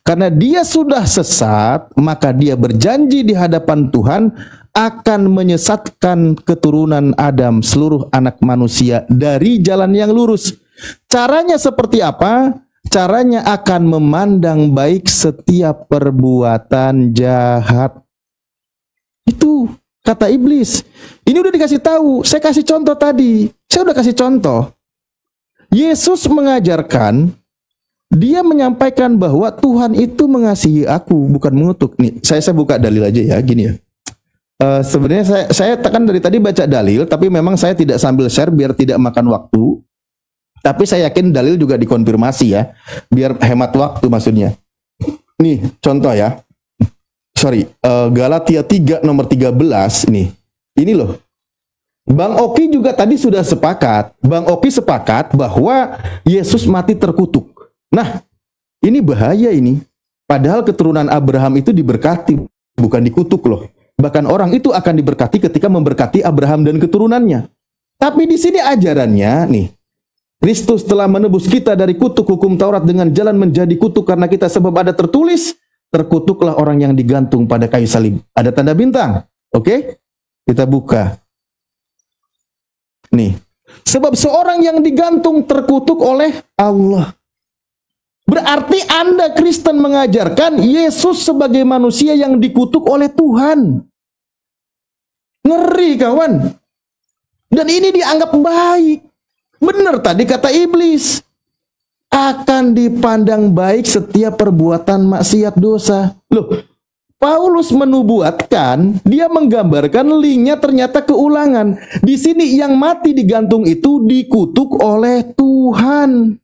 S1: Karena dia sudah sesat, maka dia berjanji di hadapan Tuhan akan menyesatkan keturunan Adam, seluruh anak manusia dari jalan yang lurus. Caranya seperti apa? Caranya akan memandang baik setiap perbuatan jahat. Itu kata iblis. Ini udah dikasih tahu. Saya kasih contoh tadi. Saya udah kasih contoh. Yesus mengajarkan, dia menyampaikan bahwa Tuhan itu mengasihi aku, bukan mengutuk. Nih, saya buka dalil aja ya, gini ya. Sebenarnya saya tekan dari tadi baca dalil, tapi memang saya tidak sambil share biar tidak makan waktu. Tapi saya yakin dalil juga dikonfirmasi ya, biar hemat waktu maksudnya. Nih, contoh ya. Galatia 3 nomor 13 nih. Ini loh. Bang Oki juga tadi sudah sepakat. Bang Oki sepakat bahwa Yesus mati terkutuk. Nah, ini bahaya ini. Padahal keturunan Abraham itu diberkati, bukan dikutuk loh. Bahkan orang itu akan diberkati ketika memberkati Abraham dan keturunannya. Tapi di sini ajarannya nih, Kristus telah menebus kita dari kutuk hukum Taurat dengan jalan menjadi kutuk karena kita, sebab ada tertulis, terkutuklah orang yang digantung pada kayu salib. Ada tanda bintang. Oke? Kita buka. Nih, sebab seorang yang digantung terkutuk oleh Allah. Berarti Anda Kristen mengajarkan Yesus sebagai manusia yang dikutuk oleh Tuhan. Ngeri kawan. Dan ini dianggap baik. Benar tadi kata iblis. Akan dipandang baik setiap perbuatan maksiat dosa. Loh, Paulus menubuatkan, dia menggambarkan linknya ternyata ke Ulangan. Di sini yang mati digantung itu dikutuk oleh Tuhan.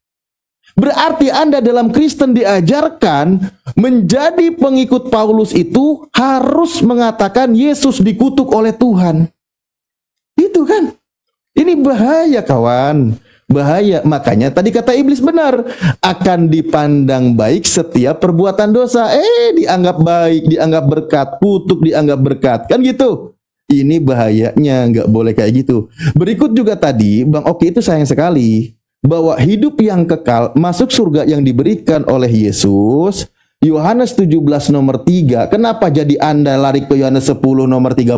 S1: Berarti Anda dalam Kristen diajarkan menjadi pengikut Paulus itu harus mengatakan Yesus dikutuk oleh Tuhan. Itu kan? Ini bahaya kawan. Bahaya. Makanya tadi kata iblis benar. Akan dipandang baik setiap perbuatan dosa. Dianggap baik, dianggap berkat. Kutuk dianggap berkat. Kan gitu. Ini bahayanya. Nggak boleh kayak gitu. Berikut juga tadi Bang Oki itu sayang sekali. Bahwa hidup yang kekal masuk surga yang diberikan oleh Yesus. Yohanes 17 nomor 3. Kenapa jadi Anda lari ke Yohanes 10 nomor 30?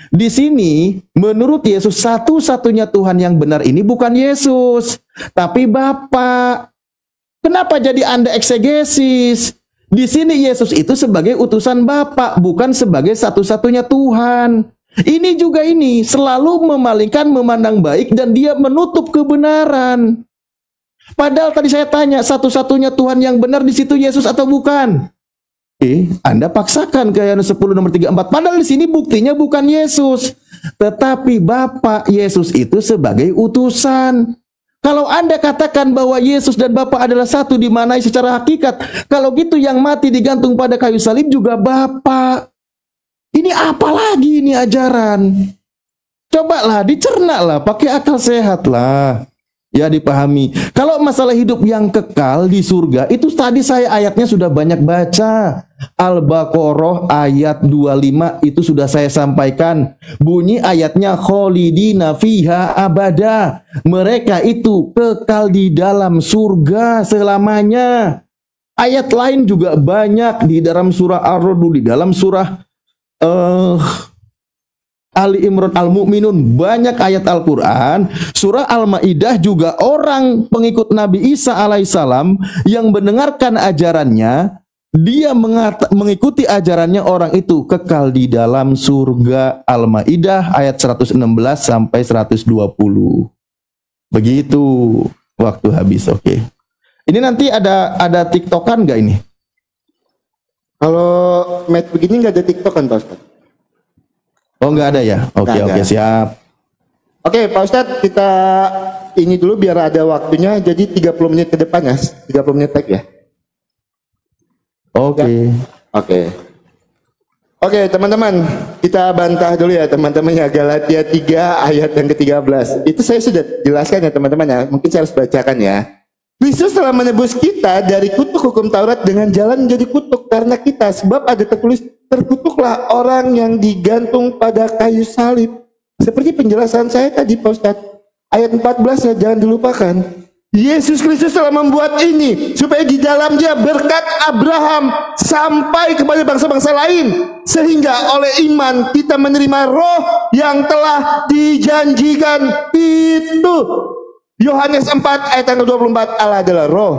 S1: Di sini menurut Yesus satu-satunya Tuhan yang benar ini bukan Yesus, tapi Bapa. Kenapa jadi Anda eksegesis? Di sini Yesus itu sebagai utusan Bapa, bukan sebagai satu-satunya Tuhan. Ini juga ini selalu memalingkan, memandang baik, dan dia menutup kebenaran. Padahal tadi saya tanya, satu-satunya Tuhan yang benar di situ Yesus atau bukan? Anda paksakan ke Yohanes 10 nomor 34. Padahal di sini buktinya bukan Yesus, tetapi Bapa Yesus itu sebagai utusan. Kalau Anda katakan bahwa Yesus dan Bapa adalah satu dimanai secara hakikat, kalau gitu yang mati digantung pada kayu salib juga Bapa. Ini apa lagi ini ajaran? Cobalah dicerna lah, pakai akal sehat lah. Ya, dipahami. Kalau masalah hidup yang kekal di surga, itu tadi saya ayatnya sudah banyak baca. Al-Baqarah ayat 25 itu sudah saya sampaikan. Bunyi ayatnya kholidina fiha abada. Mereka itu kekal di dalam surga selamanya. Ayat lain juga banyak di dalam surah Ar-Ra'd, di dalam surah Ali Imran, Al-Mu'minun, banyak ayat Al-Quran. Surah Al-Ma'idah juga orang pengikut Nabi Isa alaihissalam yang mendengarkan ajarannya, dia mengikuti ajarannya, orang itu kekal di dalam surga. Al-Ma'idah ayat 116 sampai 120. Begitu, waktu habis. Oke. Ini nanti ada TikTokan nggak ini?
S2: Kalau match begini nggak ada TikTokan, Pak Ustadz?
S1: Oh, nggak ada ya? Oke, siap.
S2: Oke, Pak Ustadz, kita ini dulu biar ada waktunya. Jadi 30 menit ke depan ya, 30 menit lagi ya.
S1: Oke.
S2: Oke, teman-teman, kita bantah dulu ya teman-teman ya, Galatia 3 ayat yang ke-13. Itu saya sudah jelaskan ya teman-teman ya. Mungkin saya harus bacakan ya. Kristus telah menebus kita dari kutuk hukum Taurat dengan jalan menjadi kutuk karena kita, sebab ada tertulis, terkutuklah orang yang digantung pada kayu salib. Seperti penjelasan saya tadi, Pak Ustadz. Ayat 14 ya, jangan dilupakan. Yesus Kristus telah membuat ini supaya di dalamnya berkat Abraham sampai kepada bangsa-bangsa lain, sehingga oleh iman kita menerima roh yang telah dijanjikan itu. Yohanes 4 ayat yang ke-24, Allah adalah roh.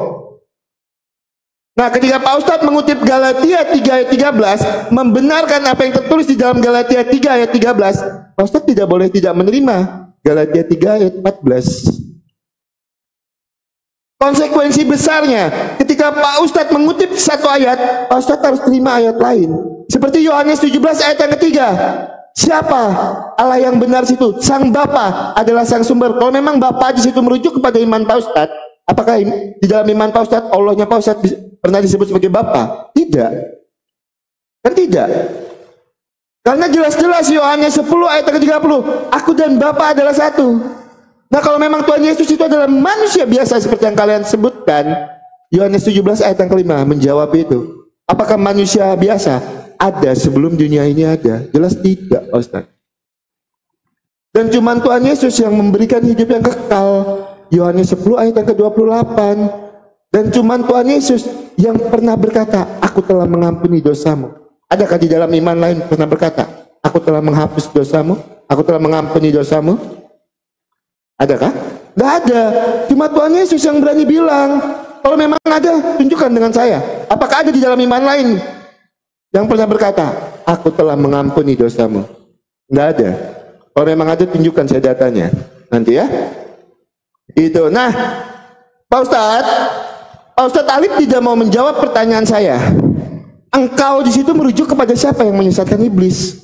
S2: Nah, ketika Pak Ustadz mengutip Galatia 3 ayat 13, membenarkan apa yang tertulis di dalam Galatia 3 ayat 13, Pak Ustadz tidak boleh tidak menerima Galatia 3 ayat 14. Konsekuensi besarnya, ketika Pak Ustadz mengutip satu ayat, Pak Ustadz harus terima ayat lain. Seperti Yohanes 17 ayat yang ketiga. Siapa Allah yang benar situ? Sang Bapa adalah sang sumber. Kalau memang Bapa di situ merujuk kepada iman Pak Ustadz, apakah di dalam iman Pak Ustadz Allahnya Pak Ustadz pernah disebut sebagai Bapa? Tidak. Kan tidak. Karena jelas-jelas Yohanes 10 ayat 30, aku dan Bapa adalah satu. Nah, kalau memang Tuhan Yesus itu adalah manusia biasa seperti yang kalian sebutkan, Yohanes 17 ayat yang kelima menjawab itu. Apakah manusia biasa? Ada sebelum dunia ini ada? Jelas tidak, Ustaz. Dan cuma Tuhan Yesus yang memberikan hidup yang kekal. Yohanes 10 ayat yang ke-28. Dan cuma Tuhan Yesus yang pernah berkata, aku telah mengampuni dosamu. Adakah di dalam iman lain pernah berkata, aku telah menghapus dosamu, aku telah mengampuni dosamu? Adakah? Tidak ada. Cuma Tuhan Yesus yang berani bilang. Kalau memang ada, tunjukkan dengan saya. Apakah ada di dalam iman lain yang pernah berkata, aku telah mengampuni dosamu? Tidak ada. Kalau memang ada, tunjukkan saya datanya. Nanti ya. Itu. Nah, Pak Ustadz Alif tidak mau menjawab pertanyaan saya. Engkau di situ merujuk kepada siapa yang menyesatkan iblis?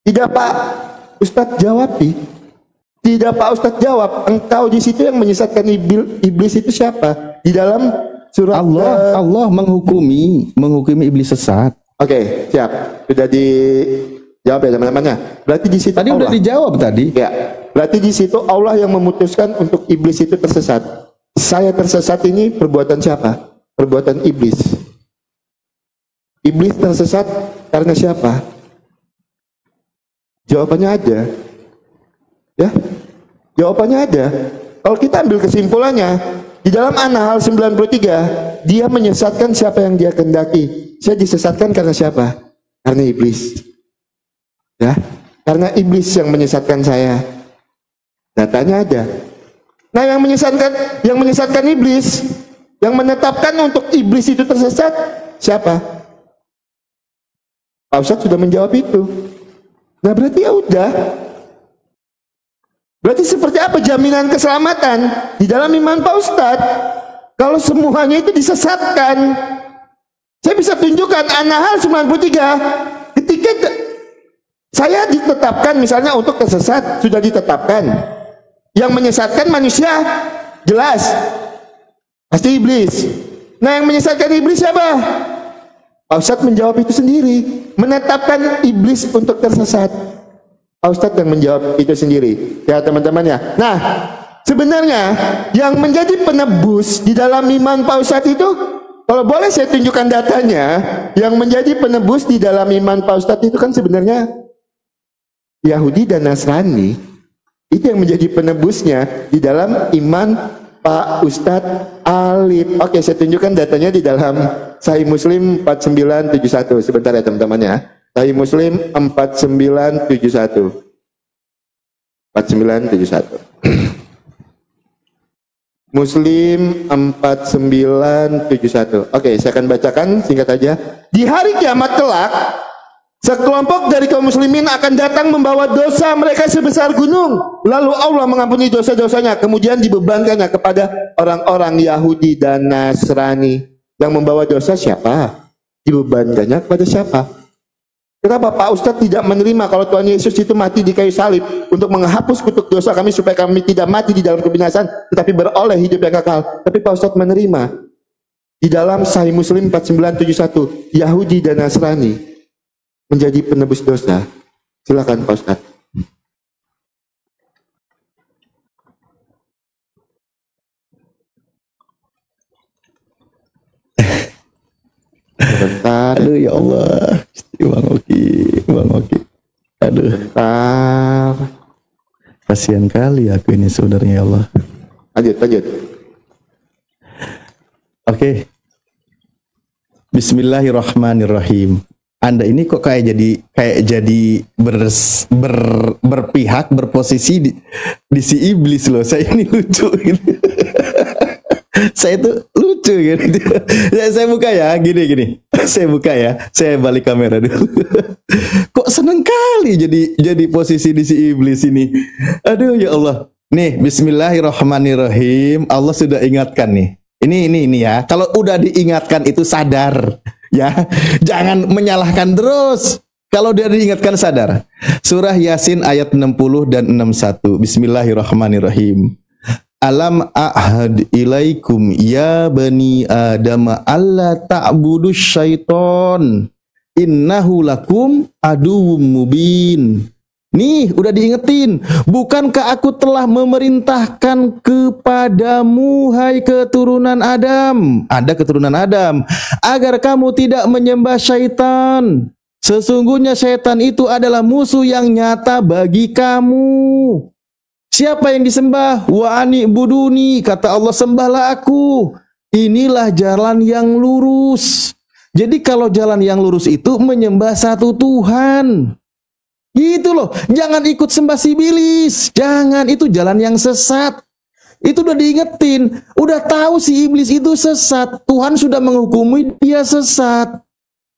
S2: Tidak, Pak Ustadz jawab. Tidak, Pak Ustadz jawab. Engkau di situ yang menyesatkan iblis itu siapa? Di dalam surat
S1: Allah menghukumi iblis sesat.
S2: Oke, siap. Sudah dijawab ya teman-temannya. Berarti di situ
S1: tadi Allah. Udah dijawab tadi.
S2: Ya. Berarti di situ Allah yang memutuskan untuk iblis itu tersesat. Saya tersesat ini perbuatan siapa? Perbuatan iblis. Iblis tersesat karena siapa? Jawabannya ada. Ya. Jawabannya ada. Kalau kita ambil kesimpulannya, di dalam An-Nahl 93, dia menyesatkan siapa yang dia kehendaki. Saya disesatkan karena siapa? Karena iblis. Ya, karena iblis yang menyesatkan saya. Datanya ada. Nah, yang menyesatkan iblis, yang menetapkan untuk iblis itu tersesat, siapa? Pak Ustadz sudah menjawab itu. Nah, berarti ya udah. Berarti seperti apa jaminan keselamatan di dalam iman Pak Ustadz? Kalau semuanya itu disesatkan, Saya bisa tunjukkan An-Nahl 93 ketika saya ditetapkan misalnya untuk tersesat, sudah ditetapkan. Yang menyesatkan manusia jelas pasti iblis. Nah, yang menyesatkan iblis siapa? Pak Ustadz menjawab itu sendiri, menetapkan iblis untuk tersesat. Pak Ustadz yang menjawab itu sendiri, ya teman-temannya. Nah, sebenarnya yang menjadi penebus di dalam iman Pak Ustadz itu, kalau boleh saya tunjukkan datanya, yang menjadi penebus di dalam iman Pak Ustadz itu kan sebenarnya Yahudi dan Nasrani. Itu yang menjadi penebusnya di dalam iman Pak Ustadz Alif. Oke, saya tunjukkan datanya di dalam Sahih Muslim 4971. Sebentar ya teman-teman ya. Sahih Muslim 4971. 4971. Muslim 4971. Oke, saya akan bacakan singkat aja. Di hari kiamat kelak, sekelompok dari kaum muslimin akan datang membawa dosa mereka sebesar gunung. Lalu Allah mengampuni dosa-dosanya, kemudian dibebankannya kepada orang-orang Yahudi dan Nasrani. Yang membawa dosa siapa? Dibebankannya kepada siapa? Kenapa Pak Ustadz tidak menerima kalau Tuhan Yesus itu mati di kayu salib untuk menghapus kutuk dosa kami supaya kami tidak mati di dalam kebinasan tetapi beroleh hidup yang kekal? Tapi Pak Ustadz menerima. Di dalam Sahih Muslim 4971, Yahudi dan Nasrani menjadi penebus dosa. Silakan Pak Ustadz. Sebentar.
S1: Aduh ya Allah, Bang Oki. Aduh.
S2: Sebentar.
S1: Kasihan kali aku ini saudaranya ya Allah.
S2: Lanjut.
S1: Oke. Bismillahirrahmanirrahim. Anda ini kok kayak jadi berpihak, berposisi di si iblis loh. Saya ini lucu gitu. Saya tuh lucu gitu. Saya buka ya, gini. Saya buka ya. Saya balik kamera dulu. Kok seneng kali jadi posisi di si iblis ini. Aduh ya Allah. Nih, bismillahirrahmanirrahim. Allah sudah ingatkan nih. Ini ya. Kalau udah diingatkan itu sadar. Ya, jangan menyalahkan terus. Kalau dia diingatkan sadar. Surah Yasin ayat 60 dan 61. Bismillahirrahmanirrahim. Alam a'had ilaikum ya bani Adam alla ta'budus syaiton innahu lakum aduwwum mubin. Nih, udah diingetin. Bukankah aku telah memerintahkan kepadamu, hai keturunan Adam, ada keturunan Adam, agar kamu tidak menyembah syaitan. Sesungguhnya syaitan itu adalah musuh yang nyata bagi kamu. Siapa yang disembah? Wa ani buduni, kata Allah, sembahlah aku. Inilah jalan yang lurus. Jadi kalau jalan yang lurus itu menyembah satu Tuhan. Gitu loh. Jangan ikut sembah si iblis. Jangan, itu jalan yang sesat. Itu udah diingetin. Udah tahu si iblis itu sesat. Tuhan sudah menghukumi dia sesat.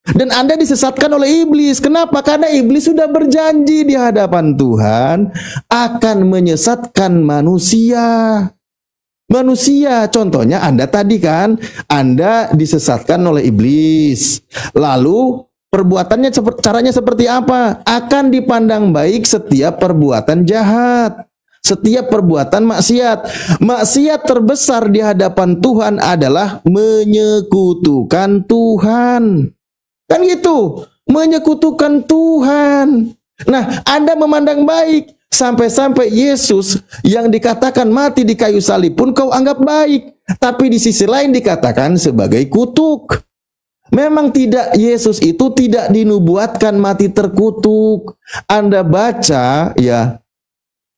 S1: Dan Anda disesatkan oleh iblis. Kenapa? Karena iblis sudah berjanji di hadapan Tuhan akan menyesatkan manusia. Manusia, contohnya Anda tadi kan, Anda disesatkan oleh iblis. Lalu perbuatannya caranya seperti apa? Akan dipandang baik setiap perbuatan jahat, setiap perbuatan maksiat. Maksiat terbesar di hadapan Tuhan adalah menyekutukan Tuhan. Kan gitu, menyekutukan Tuhan. Nah, Anda memandang baik. Sampai-sampai Yesus yang dikatakan mati di kayu salib pun kau anggap baik. Tapi di sisi lain dikatakan sebagai kutuk. Memang tidak, Yesus itu tidak dinubuatkan mati terkutuk. Anda baca ya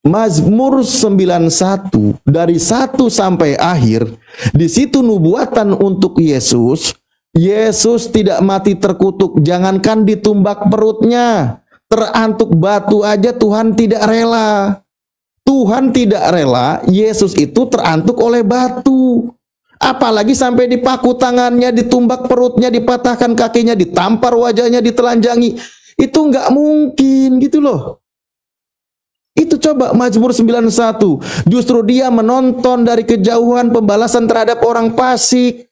S1: Mazmur 91 dari 1 sampai akhir. Di situ nubuatan untuk Yesus. Yesus tidak mati terkutuk, jangankan ditumbak perutnya, terantuk batu aja Tuhan tidak rela. Tuhan tidak rela Yesus itu terantuk oleh batu. Apalagi sampai dipaku tangannya, ditumbak perutnya, dipatahkan kakinya, ditampar wajahnya, ditelanjangi. Itu nggak mungkin gitu loh. Itu coba Mazmur 91. Justru dia menonton dari kejauhan pembalasan terhadap orang fasik.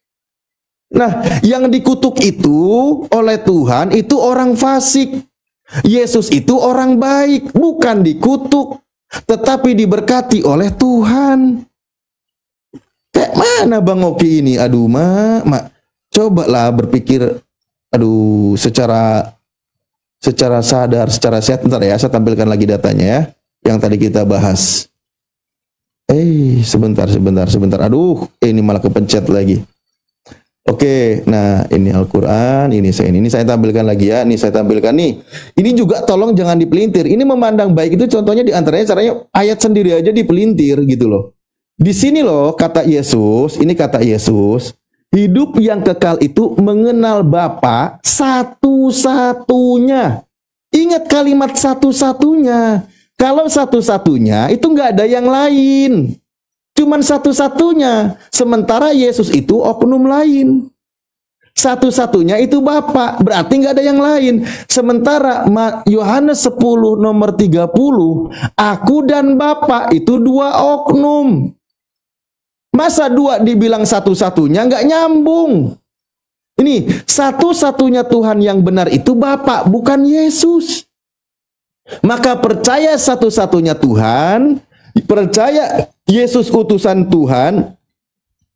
S1: Nah, yang dikutuk itu oleh Tuhan itu orang fasik. Yesus itu orang baik, bukan dikutuk, tetapi diberkati oleh Tuhan. Kayak mana Bang Oki ini? Aduh, Mak. Cobalah berpikir, secara sadar, secara sehat. Bentar ya, saya tampilkan lagi datanya ya, yang tadi kita bahas. Sebentar. Aduh, ini malah kepencet lagi. Oke, nah ini Al-Quran, ini saya tampilkan lagi ya, ini saya tampilkan nih. Ini juga tolong jangan dipelintir. Ini memandang baik itu contohnya diantaranya caranya ayat sendiri aja dipelintir gitu loh. Di sini loh kata Yesus, ini kata Yesus, hidup yang kekal itu mengenal Bapa satu-satunya. Ingat kalimat satu-satunya. Kalau satu-satunya itu nggak ada yang lain. Cuman satu-satunya. Sementara Yesus itu oknum lain. Satu-satunya itu Bapa. Berarti nggak ada yang lain. Sementara Yohanes 10 nomor 30. Aku dan Bapa itu dua oknum. Masa dua dibilang satu-satunya nggak nyambung. Ini satu-satunya Tuhan yang benar itu Bapa, bukan Yesus. Maka percaya satu-satunya Tuhan, percaya Yesus utusan Tuhan,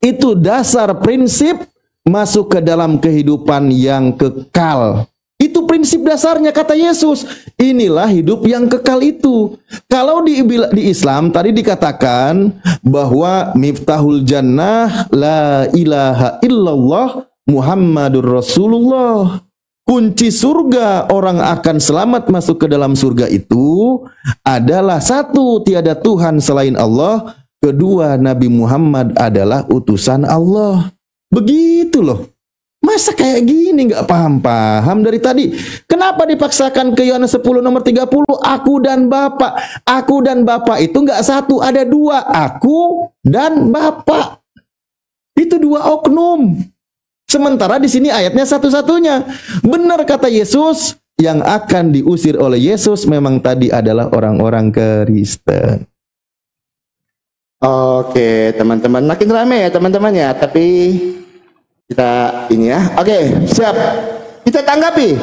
S1: itu dasar prinsip masuk ke dalam kehidupan yang kekal. Itu prinsip dasarnya kata Yesus. Inilah hidup yang kekal itu. Kalau di Islam tadi dikatakan bahwa miftahul jannah la ilaha illallah Muhammadur Rasulullah. Kunci surga orang akan selamat masuk ke dalam surga itu adalah satu, tiada Tuhan selain Allah. Kedua, Nabi Muhammad adalah utusan Allah. Begitu loh. Masa kayak gini nggak paham-paham dari tadi? Kenapa dipaksakan ke Yohanes 10 nomor 30? Aku dan Bapa. Aku dan Bapa itu nggak satu, ada dua. Aku dan Bapa. Itu dua oknum. Sementara di sini ayatnya satu-satunya. Benar kata Yesus, yang akan diusir oleh Yesus memang tadi adalah orang-orang Kristen.
S2: Oke, teman-teman, makin ramai ya teman-teman ya, tapi kita ini ya. Oke, siap. Kita tanggapi.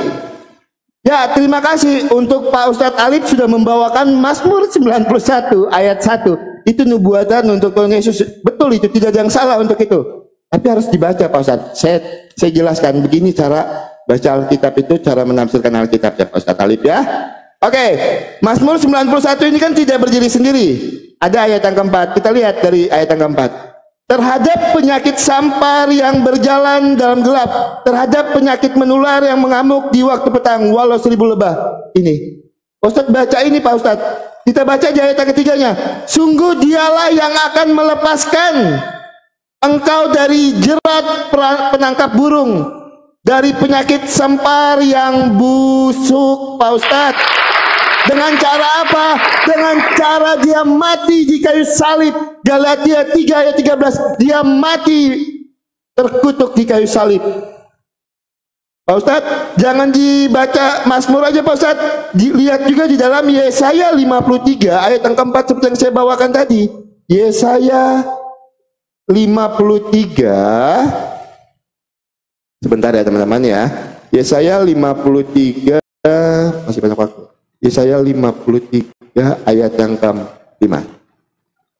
S2: Ya, terima kasih untuk Pak Ustadz Alif sudah membawakan Mazmur 91 ayat 1. Itu nubuatan untuk Tuhan Yesus. Betul, itu tidak ada yang salah untuk itu. Tapi harus dibaca Pak Ustadz. Saya jelaskan begini cara baca Alkitab itu, cara menafsirkan Alkitab ya Pak Ustadz Alif ya. Oke, Mazmur 91 ini kan tidak berdiri sendiri. Ada ayat yang keempat. Kita lihat dari ayat yang keempat. Terhadap penyakit sampar yang berjalan dalam gelap, terhadap penyakit menular yang mengamuk di waktu petang, walau 1000 lebah. Ini Ustadz baca ini Pak Ustadz. Kita baca di ayat yang ketiganya. Sungguh dialah yang akan melepaskan engkau dari jerat penangkap burung, dari penyakit sampar yang busuk Pak Ustadz. Dengan cara apa? Dengan cara dia mati di kayu salib. Galatia 3 ayat 13. Dia mati terkutuk di kayu salib. Pak Ustadz, jangan dibaca Mazmur aja Pak Ustadz. Dilihat juga di dalam Yesaya 53 ayat yang keempat seperti yang saya bawakan tadi. Yesaya 53. Sebentar ya teman-teman ya. Yesaya 53, masih banyak waktu. Yesaya 53 ayat yang ke-5.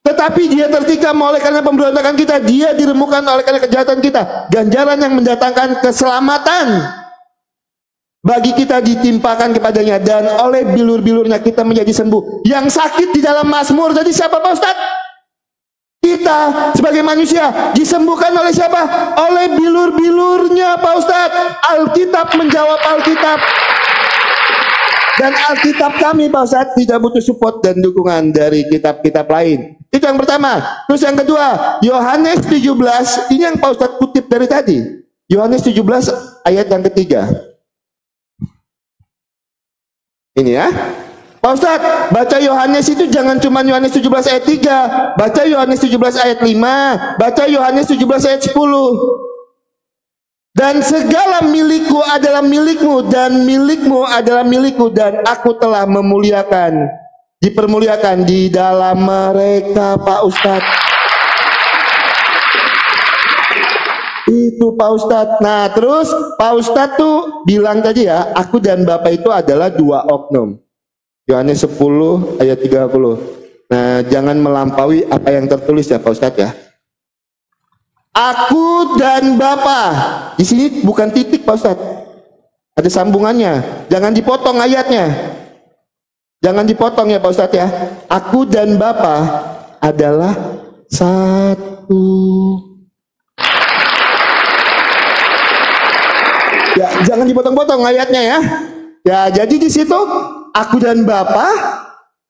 S2: Tetapi dia tertikam oleh karena pemberontakan kita, dia diremukkan oleh karena kejahatan kita. Ganjaran yang mendatangkan keselamatan bagi kita ditimpakan kepadanya, dan oleh bilur-bilurnya kita menjadi sembuh. Yang sakit di dalam Mazmur tadi siapa Pak Ustadz? Kita sebagai manusia disembuhkan oleh siapa? Oleh bilur-bilurnya Pak Ustadz. Alkitab menjawab Alkitab. Dan Alkitab kami Pak Ustadz tidak butuh support dan dukungan dari kitab-kitab lain. Itu yang pertama. Terus yang kedua, Yohanes 17. Ini yang Pak Ustadz kutip dari tadi. Yohanes 17 ayat yang ketiga. Ini ya. Pak Ustadz, baca Yohanes itu jangan cuma Yohanes 17 ayat 3. Baca Yohanes 17 ayat 5. Baca Yohanes 17 ayat 10. Dan segala milikku adalah milikmu, dan milikmu adalah milikku, dan aku telah dipermuliakan di dalam mereka Pak Ustadz. Itu Pak Ustadz. Nah terus Pak Ustadz tuh bilang tadi ya, aku dan Bapak itu adalah dua oknum. Yohanes 10 ayat 30. Nah jangan melampaui apa yang tertulis ya Pak Ustadz ya. Aku dan Bapak. Di sini bukan titik Pak Ustadz. Ada sambungannya. Jangan dipotong ayatnya. Jangan dipotong ya Pak Ustadz ya. Aku dan Bapak adalah satu. Ya, jangan dipotong-potong ayatnya ya. Ya, jadi di situ aku dan Bapa,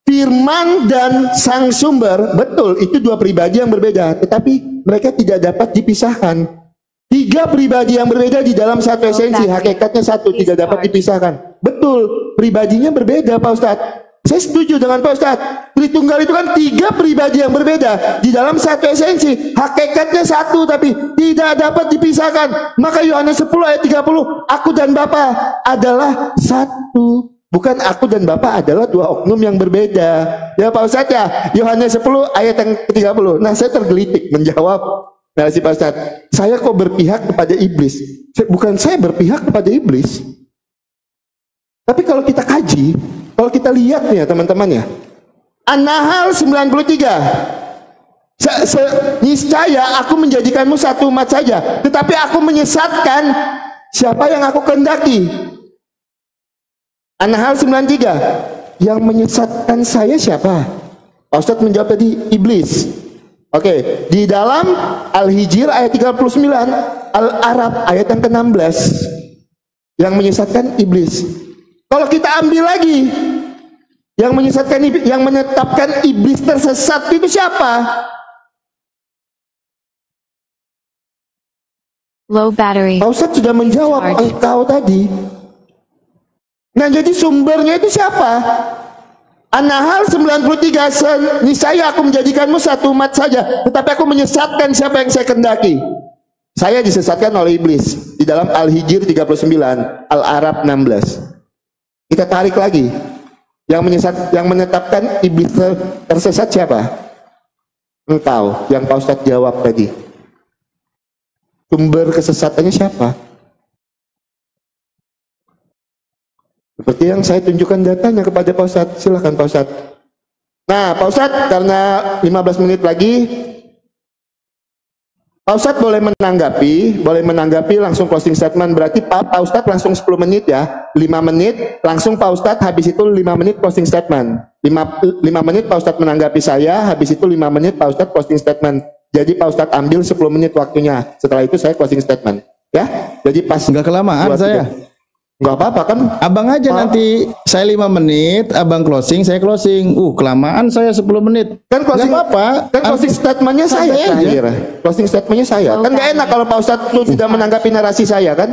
S2: Firman dan Sang Sumber, betul itu dua pribadi yang berbeda, tetapi mereka tidak dapat dipisahkan. Tiga pribadi yang berbeda di dalam satu esensi, hakikatnya satu, tidak dapat dipisahkan. Betul, pribadinya berbeda Pak Ustadz. Saya setuju dengan Pak Ustadz. Tritunggal itu kan tiga pribadi yang berbeda di dalam satu esensi, hakikatnya satu tapi tidak dapat dipisahkan. Maka Yohanes 10 ayat 30, aku dan Bapa adalah satu. Bukan aku dan Bapa adalah dua oknum yang berbeda. Ya Pak Ustadz ya, Yohanes 10 ayat yang ke-30. Nah saya tergelitik menjawab narasi Pak Ustadz. Saya kok berpihak kepada iblis? Bukan saya berpihak kepada iblis. Tapi kalau kita kaji, kalau kita lihat nih ya teman-teman ya, An-Nahl 93, niscaya aku menjadikanmu satu umat saja, tetapi aku menyesatkan siapa yang aku kehendaki. An-Nahl 93, yang menyesatkan saya siapa? Pak Ustadz menjawab tadi, iblis. Oke, di dalam Al-Hijr ayat 39, Al-Arab ayat yang ke-16, yang menyesatkan iblis. Kalau kita ambil lagi, yang menyesatkan, yang menetapkan iblis tersesat itu siapa?
S3: Low battery.
S2: Pak Ustadz sudah menjawab, engkau tadi. Nah jadi sumbernya itu siapa? An-Nahl 93, niscaya aku menjadikanmu satu umat saja, tetapi aku menyesatkan siapa yang saya kehendaki. Saya disesatkan oleh iblis di dalam Al-Hijr 39, Al-Arab 16. Kita tarik lagi, yang menetapkan iblis tersesat siapa? Engkau, yang Pak Ustadz jawab tadi. Sumber kesesatannya siapa? Seperti yang saya tunjukkan datanya kepada Pak Ustadz. Silahkan Pak Ustadz. Nah Pak Ustadz, karena 15 menit lagi, Pak Ustadz boleh menanggapi langsung closing statement. Berarti Pak Ustadz langsung 10 menit ya, 5 menit langsung Pak Ustadz, habis itu 5 menit closing statement. 5 menit Pak Ustadz menanggapi saya, habis itu 5 menit Pak Ustadz closing statement. Jadi Pak Ustadz ambil 10 menit waktunya, setelah itu saya closing statement ya. Jadi pas
S1: Nggak kelamaan saya.
S2: Nggak apa-apa kan,
S1: Abang aja nanti, saya 5 menit, abang closing, saya closing. Kelamaan saya 10 menit.
S2: Kan closing,
S1: nggak apa-apa.
S2: Kan closing statementnya saya terakhir. Closing statementnya saya. Kan nggak enak kalau Pak Ustadz itu tidak menanggapi narasi saya kan?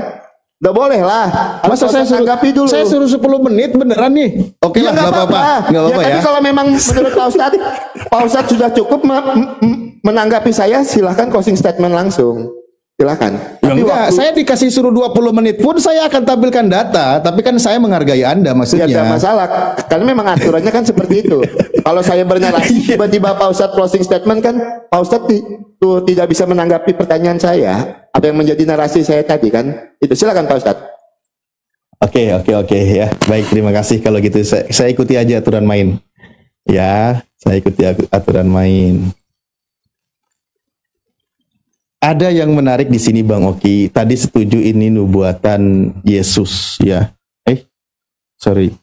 S2: Udah boleh lah.
S1: Masa saya suruh,
S2: dulu.
S1: Saya suruh 10 menit beneran nih? Oke
S2: ya,
S1: lah, nggak apa-apa. Nggak apa-apa ya.
S2: Tapi kalau memang menurut Pak Ustadz sudah cukup menanggapi saya, silahkan closing statement langsung. Silakan.
S1: Ya enggak, saya dikasih suruh 20 menit pun saya akan tampilkan data, tapi kan saya menghargai Anda maksudnya.
S2: Ya, tidak masalah, karena memang aturannya kan seperti itu. Kalau saya bernarasi tiba-tiba Pak Ustadz closing statement kan, Pak Ustadz tidak bisa menanggapi pertanyaan saya, apa yang menjadi narasi saya tadi kan. Itu silakan Pak Ustadz.
S1: Oke ya. Baik, terima kasih kalau gitu. Saya ikuti aja aturan main. Ya, saya ikuti aturan main. Ada yang menarik di sini Bang Oki. Tadi setuju ini nubuatan Yesus ya. Sorry.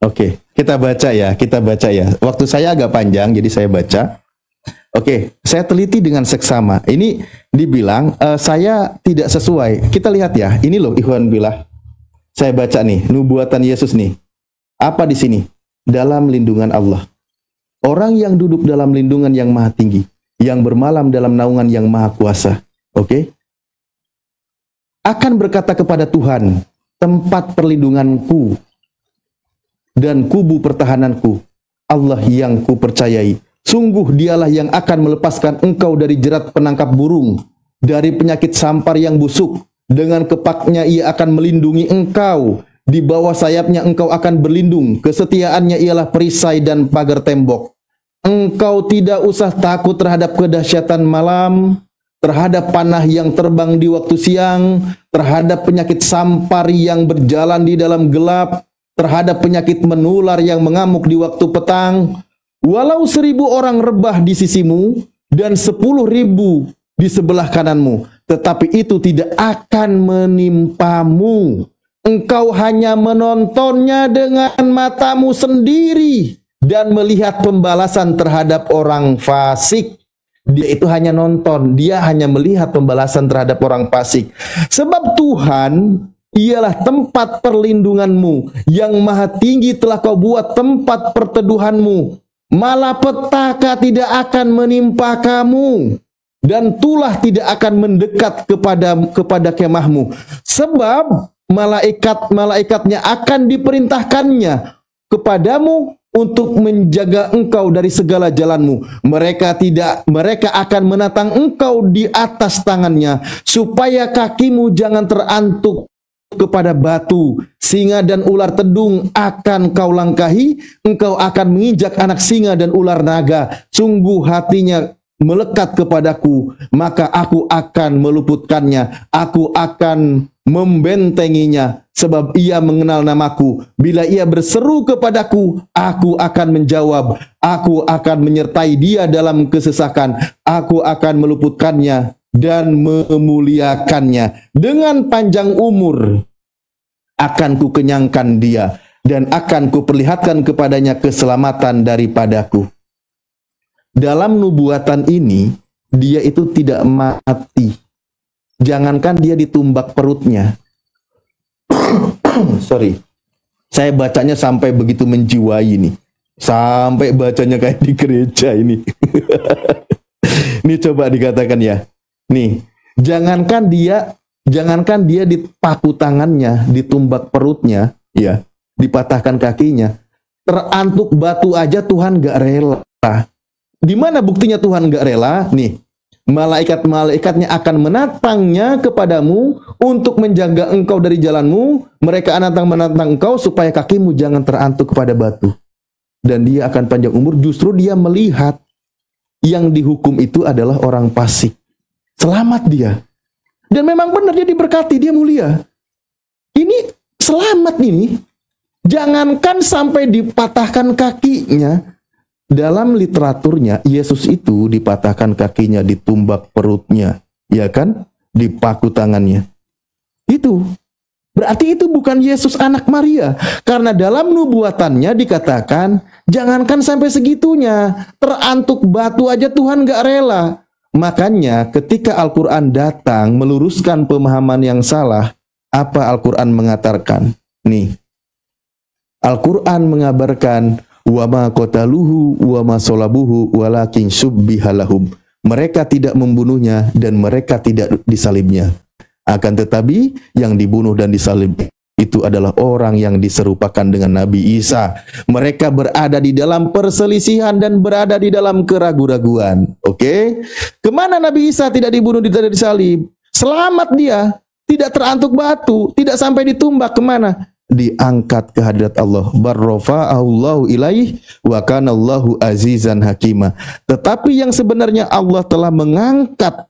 S1: Oke, kita baca ya. Waktu saya agak panjang jadi saya baca. Oke, saya teliti dengan seksama. Ini dibilang saya tidak sesuai. Kita lihat ya. Ini loh Ikhwan Billah. Saya baca nih nubuatan Yesus nih. Apa di sini? Dalam lindungan Allah. Orang yang duduk dalam lindungan yang maha tinggi, yang bermalam dalam naungan yang maha kuasa, akan berkata kepada Tuhan, tempat perlindunganku dan kubu pertahananku, Allah yang ku percayai, sungguh dialah yang akan melepaskan engkau dari jerat penangkap burung, dari penyakit sampar yang busuk. Dengan kepaknya ia akan melindungi engkau, di bawah sayapnya engkau akan berlindung, kesetiaannya ialah perisai dan pagar tembok. Engkau tidak usah takut terhadap kedahsyatan malam, terhadap panah yang terbang di waktu siang, terhadap penyakit sampari yang berjalan di dalam gelap, terhadap penyakit menular yang mengamuk di waktu petang. Walau 1000 orang rebah di sisimu dan 10.000 di sebelah kananmu, tetapi itu tidak akan menimpamu. Engkau hanya menontonnya dengan matamu sendiri dan melihat pembalasan terhadap orang fasik. Dia itu hanya nonton, dia hanya melihat pembalasan terhadap orang fasik. Sebab Tuhan ialah tempat perlindunganmu, yang maha tinggi telah kau buat tempat perteduhanmu. Malapetaka tidak akan menimpa kamu, dan tulah tidak akan mendekat kepada kemahmu. Sebab malaikat-malaikatnya akan diperintahkannya kepadamu untuk menjaga engkau dari segala jalanmu. Mereka akan menatang engkau di atas tangannya, supaya kakimu jangan terantuk kepada batu. Singa dan ular tedung akan kau langkahi, engkau akan menginjak anak singa dan ular naga. Sungguh hatinya melekat kepadaku, maka aku akan meluputkannya, aku akan membentenginya, sebab ia mengenal namaku. Bila ia berseru kepadaku, aku akan menjawab. Aku akan menyertai dia dalam kesesakan. Aku akan meluputkannya dan memuliakannya. Dengan panjang umur akan kukenyangkan dia, dan akan kuperlihatkan kepadanya keselamatan daripadaku. Dalam nubuatan ini, dia itu tidak mati. Jangankan dia ditumbak perutnya. Sorry. Saya bacanya sampai begitu menjiwai nih. Sampai bacanya kayak di gereja ini. Ini coba dikatakan ya. Nih, jangankan dia dipaku tangannya, ditumbak perutnya, ya, dipatahkan kakinya. Terantuk batu aja Tuhan gak rela. Di mana buktinya Tuhan gak rela? Nih, malaikat-malaikatnya akan menatangnya kepadamu untuk menjaga engkau dari jalanmu. Mereka menantang engkau supaya kakimu jangan terantuk kepada batu. Dan dia akan panjang umur. Justru dia melihat yang dihukum itu adalah orang fasik. Selamat dia. Dan memang benar dia diberkati, dia mulia. Ini selamat ini. Jangankan sampai dipatahkan kakinya. Dalam literaturnya, Yesus itu dipatahkan kakinya, ditumbak perutnya, ya kan? Dipaku tangannya. Itu. Berarti itu bukan Yesus anak Maria. Karena dalam nubuatannya dikatakan, jangankan sampai segitunya, terantuk batu aja Tuhan gak rela. Makanya ketika Al-Quran datang meluruskan pemahaman yang salah, apa Al-Quran mengatakan? Nih, Al-Quran mengabarkan, wa ma qataluhu wa ma salabuhu walakin syubbiha lahum. Mereka tidak membunuhnya dan mereka tidak disalibnya. Akan tetapi yang dibunuh dan disalib itu adalah orang yang diserupakan dengan Nabi Isa. Mereka berada di dalam perselisihan dan berada di dalam keraguan-raguan. Oke? Kemana Nabi Isa tidak dibunuh, tidak disalib? Selamat dia, tidak terantuk batu, tidak sampai ditumbak. Kemana? Diangkat ke hadirat Allah. Barrofa'allahu ilaih wa kanallahu azizan hakimah. Tetapi yang sebenarnya Allah telah mengangkat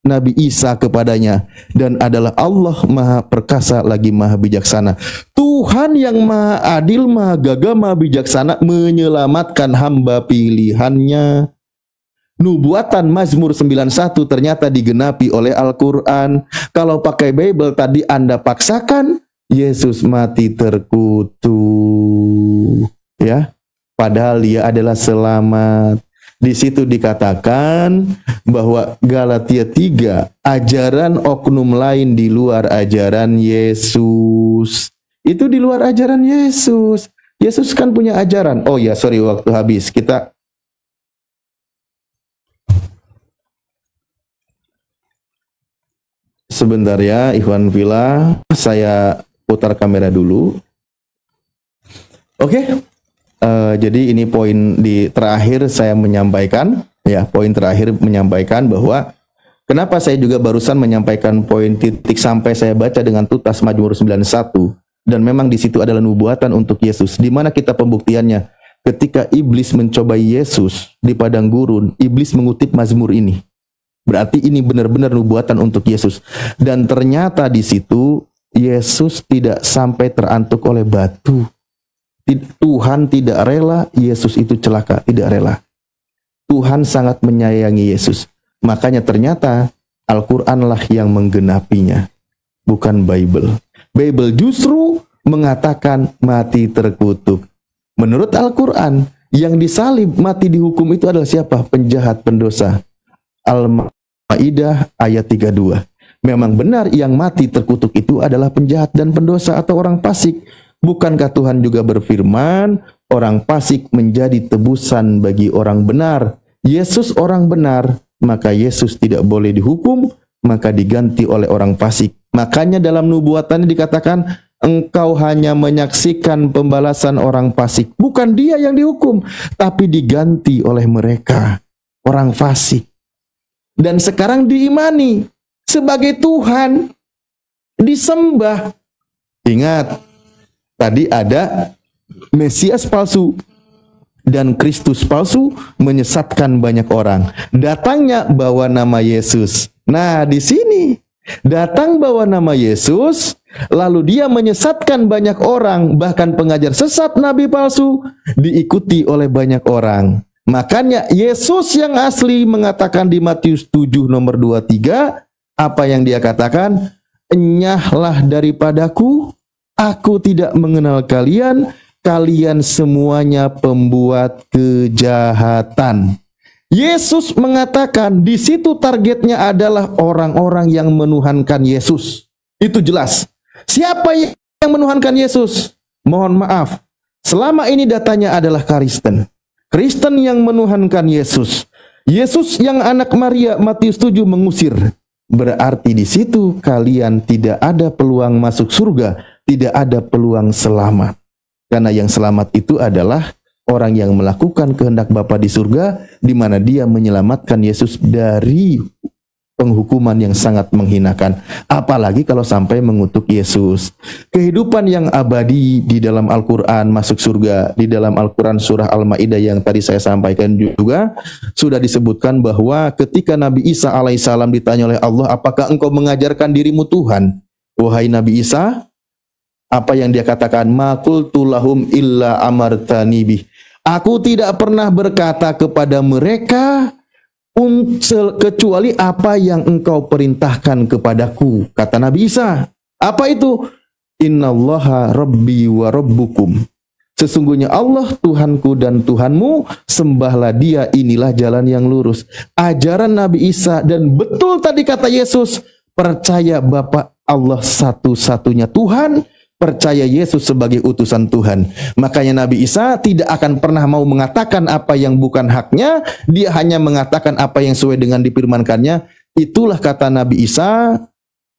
S1: Nabi Isa kepadanya, dan adalah Allah maha perkasa lagi maha bijaksana. Tuhan yang maha adil, maha gagah, maha bijaksana menyelamatkan hamba pilihannya. Nubuatan Mazmur 91 ternyata digenapi oleh Al-Quran. Kalau pakai Bible tadi Anda paksakan, Yesus mati terkutuk, ya. Padahal dia adalah selamat. Di situ dikatakan bahwa Galatia 3, ajaran oknum lain di luar ajaran Yesus. Itu di luar ajaran Yesus. Yesus kan punya ajaran. Oh ya, sorry, waktu habis. Kita sebentar ya, Ikhwan Villa, saya putar kamera dulu. Oke. Jadi ini poin terakhir saya menyampaikan, ya, poin terakhir menyampaikan bahwa kenapa saya juga barusan menyampaikan poin titik sampai saya baca dengan tuntas Mazmur 91, dan memang di situ adalah nubuatan untuk Yesus. Di mana kita pembuktiannya? Ketika iblis mencobai Yesus di padang gurun, iblis mengutip Mazmur ini. Berarti ini benar-benar nubuatan untuk Yesus. Dan ternyata di situ Yesus tidak sampai terantuk oleh batu. Tuhan tidak rela Yesus itu celaka, tidak rela. Tuhan sangat menyayangi Yesus. Makanya ternyata Al-Quranlah yang menggenapinya, bukan Bible. Bible justru mengatakan mati terkutuk. Menurut Al-Quran, yang disalib mati dihukum itu adalah siapa? Penjahat, pendosa. Al-Maidah ayat 32. Memang benar yang mati terkutuk itu adalah penjahat dan pendosa atau orang fasik. Bukankah Tuhan juga berfirman, orang fasik menjadi tebusan bagi orang benar. Yesus orang benar, maka Yesus tidak boleh dihukum, maka diganti oleh orang fasik. Makanya dalam nubuatannya dikatakan, engkau hanya menyaksikan pembalasan orang fasik. Bukan dia yang dihukum, tapi diganti oleh mereka, orang fasik. Dan sekarang diimani sebagai Tuhan, disembah. Ingat, tadi ada Mesias palsu dan Kristus palsu menyesatkan banyak orang. Datangnya bawa nama Yesus. Nah, di sini datang bawa nama Yesus, lalu dia menyesatkan banyak orang, bahkan pengajar sesat nabi palsu diikuti oleh banyak orang. Makanya Yesus yang asli mengatakan di Matius 7 nomor 23, apa yang dia katakan? Enyahlah daripadaku, aku tidak mengenal kalian, kalian semuanya pembuat kejahatan. Yesus mengatakan di situ targetnya adalah orang-orang yang menuhankan Yesus. Itu jelas. Siapa yang menuhankan Yesus? Mohon maaf, selama ini datanya adalah Kristen. Kristen yang menuhankan Yesus. Yesus yang anak Maria, Matius 7 mengusir. Berarti di situ kalian tidak ada peluang masuk surga, tidak ada peluang selamat. Karena yang selamat itu adalah orang yang melakukan kehendak Bapa di surga, di mana dia menyelamatkan Yesus dari penghukuman yang sangat menghinakan. Apalagi kalau sampai mengutuk Yesus. Kehidupan yang abadi di dalam Al-Quran masuk surga. Di dalam Al-Quran surah Al-Maidah yang tadi saya sampaikan juga sudah disebutkan bahwa ketika Nabi Isa alaihissalam ditanya oleh Allah, apakah engkau mengajarkan dirimu Tuhan? Wahai Nabi Isa, apa yang dia katakan? Ma qultu lahum illa amartani bih. Aku tidak pernah berkata kepada mereka kecuali apa yang engkau perintahkan kepadaku, kata Nabi Isa. Apa itu? Innallaha rabbi wa rabbukum. Sesungguhnya Allah Tuhanku dan Tuhanmu, sembahlah dia, inilah jalan yang lurus. Ajaran Nabi Isa, dan betul tadi kata Yesus, percaya Bapa Allah satu-satunya Tuhan, percaya Yesus sebagai utusan Tuhan. Makanya Nabi Isa tidak akan pernah mau mengatakan apa yang bukan haknya, dia hanya mengatakan apa yang sesuai dengan difirmankannya. Itulah kata Nabi Isa,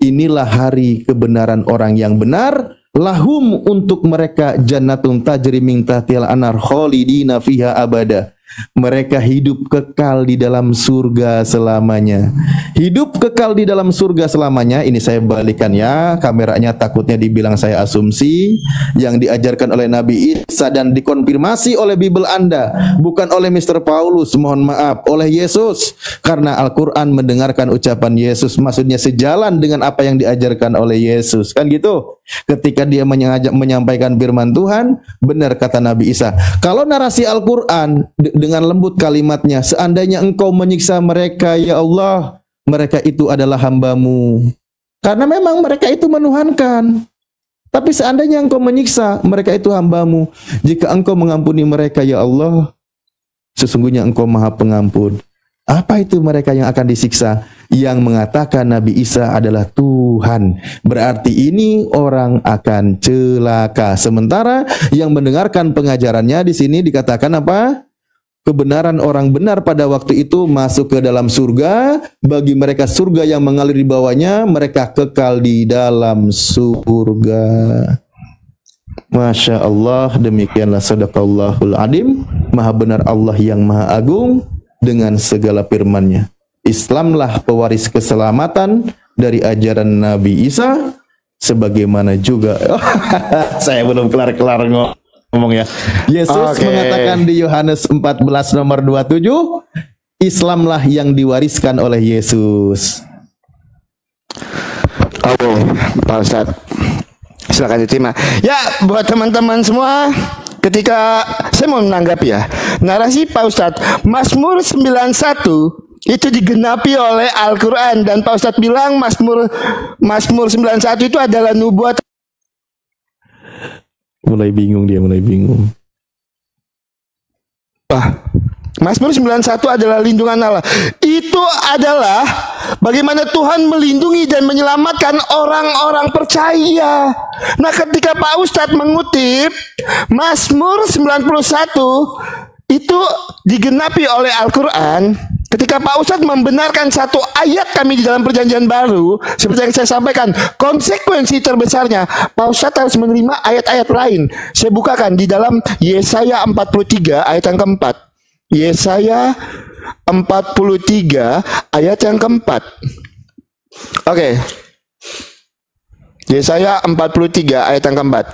S1: inilah hari kebenaran orang yang benar, lahum untuk mereka jannatun tajri min tahtihal anhar khalidina fiha abada. Mereka hidup kekal di dalam surga selamanya. Hidup kekal di dalam surga selamanya. Ini saya balikan ya, kameranya takutnya dibilang saya asumsi. Yang diajarkan oleh Nabi Isa dan dikonfirmasi oleh Bible Anda, bukan oleh Mr. Paulus, mohon maaf, oleh Yesus. Karena Al-Quran mendengarkan ucapan Yesus, maksudnya sejalan dengan apa yang diajarkan oleh Yesus. Kan gitu. Ketika dia menyampaikan firman Tuhan, benar kata Nabi Isa. Kalau narasi Al-Quran dengan lembut kalimatnya, seandainya engkau menyiksa mereka ya Allah, mereka itu adalah hambamu. Karena memang mereka itu menuhankan. Tapi seandainya engkau menyiksa, mereka itu hambamu. Jika engkau mengampuni mereka ya Allah, sesungguhnya engkau maha pengampun. Apa itu mereka yang akan disiksa? Yang mengatakan Nabi Isa adalah Tuhan. Berarti ini orang akan celaka. Sementara yang mendengarkan pengajarannya di sini dikatakan apa? Kebenaran orang benar pada waktu itu masuk ke dalam surga. Bagi mereka surga yang mengalir di bawahnya, mereka kekal di dalam surga. Masya Allah, demikianlah sadaqallahul adim. Maha benar Allah yang maha agung dengan segala firman-Nya. Islamlah pewaris keselamatan dari ajaran Nabi Isa, sebagaimana juga saya belum kelar-kelar ngomong ya. Yesus mengatakan di Yohanes 14 nomor 27, Islamlah yang diwariskan oleh Yesus.
S2: Oke, Pak Ustadz, silakan diterima. Ya, buat teman-teman semua, ketika saya mau menanggapi ya, narasi Pak Ustadz, Mazmur 91 itu digenapi oleh Al-Quran, dan Pak Ustadz bilang Mazmur 91 itu adalah nubuat.
S1: Mulai bingung dia, mulai bingung.
S2: Mazmur 91 adalah lindungan Allah. Itu adalah bagaimana Tuhan melindungi dan menyelamatkan orang-orang percaya. Nah, ketika Pak Ustadz mengutip Mazmur 91 itu digenapi oleh Al-Quran, ketika Pak Ustadz membenarkan satu ayat kami di dalam Perjanjian Baru, seperti yang saya sampaikan, konsekuensi terbesarnya Pak Ustadz harus menerima ayat-ayat lain. Saya bukakan di dalam Yesaya 43 ayat yang keempat. Yesaya 43 ayat yang keempat. Oke. Yesaya 43 ayat yang keempat.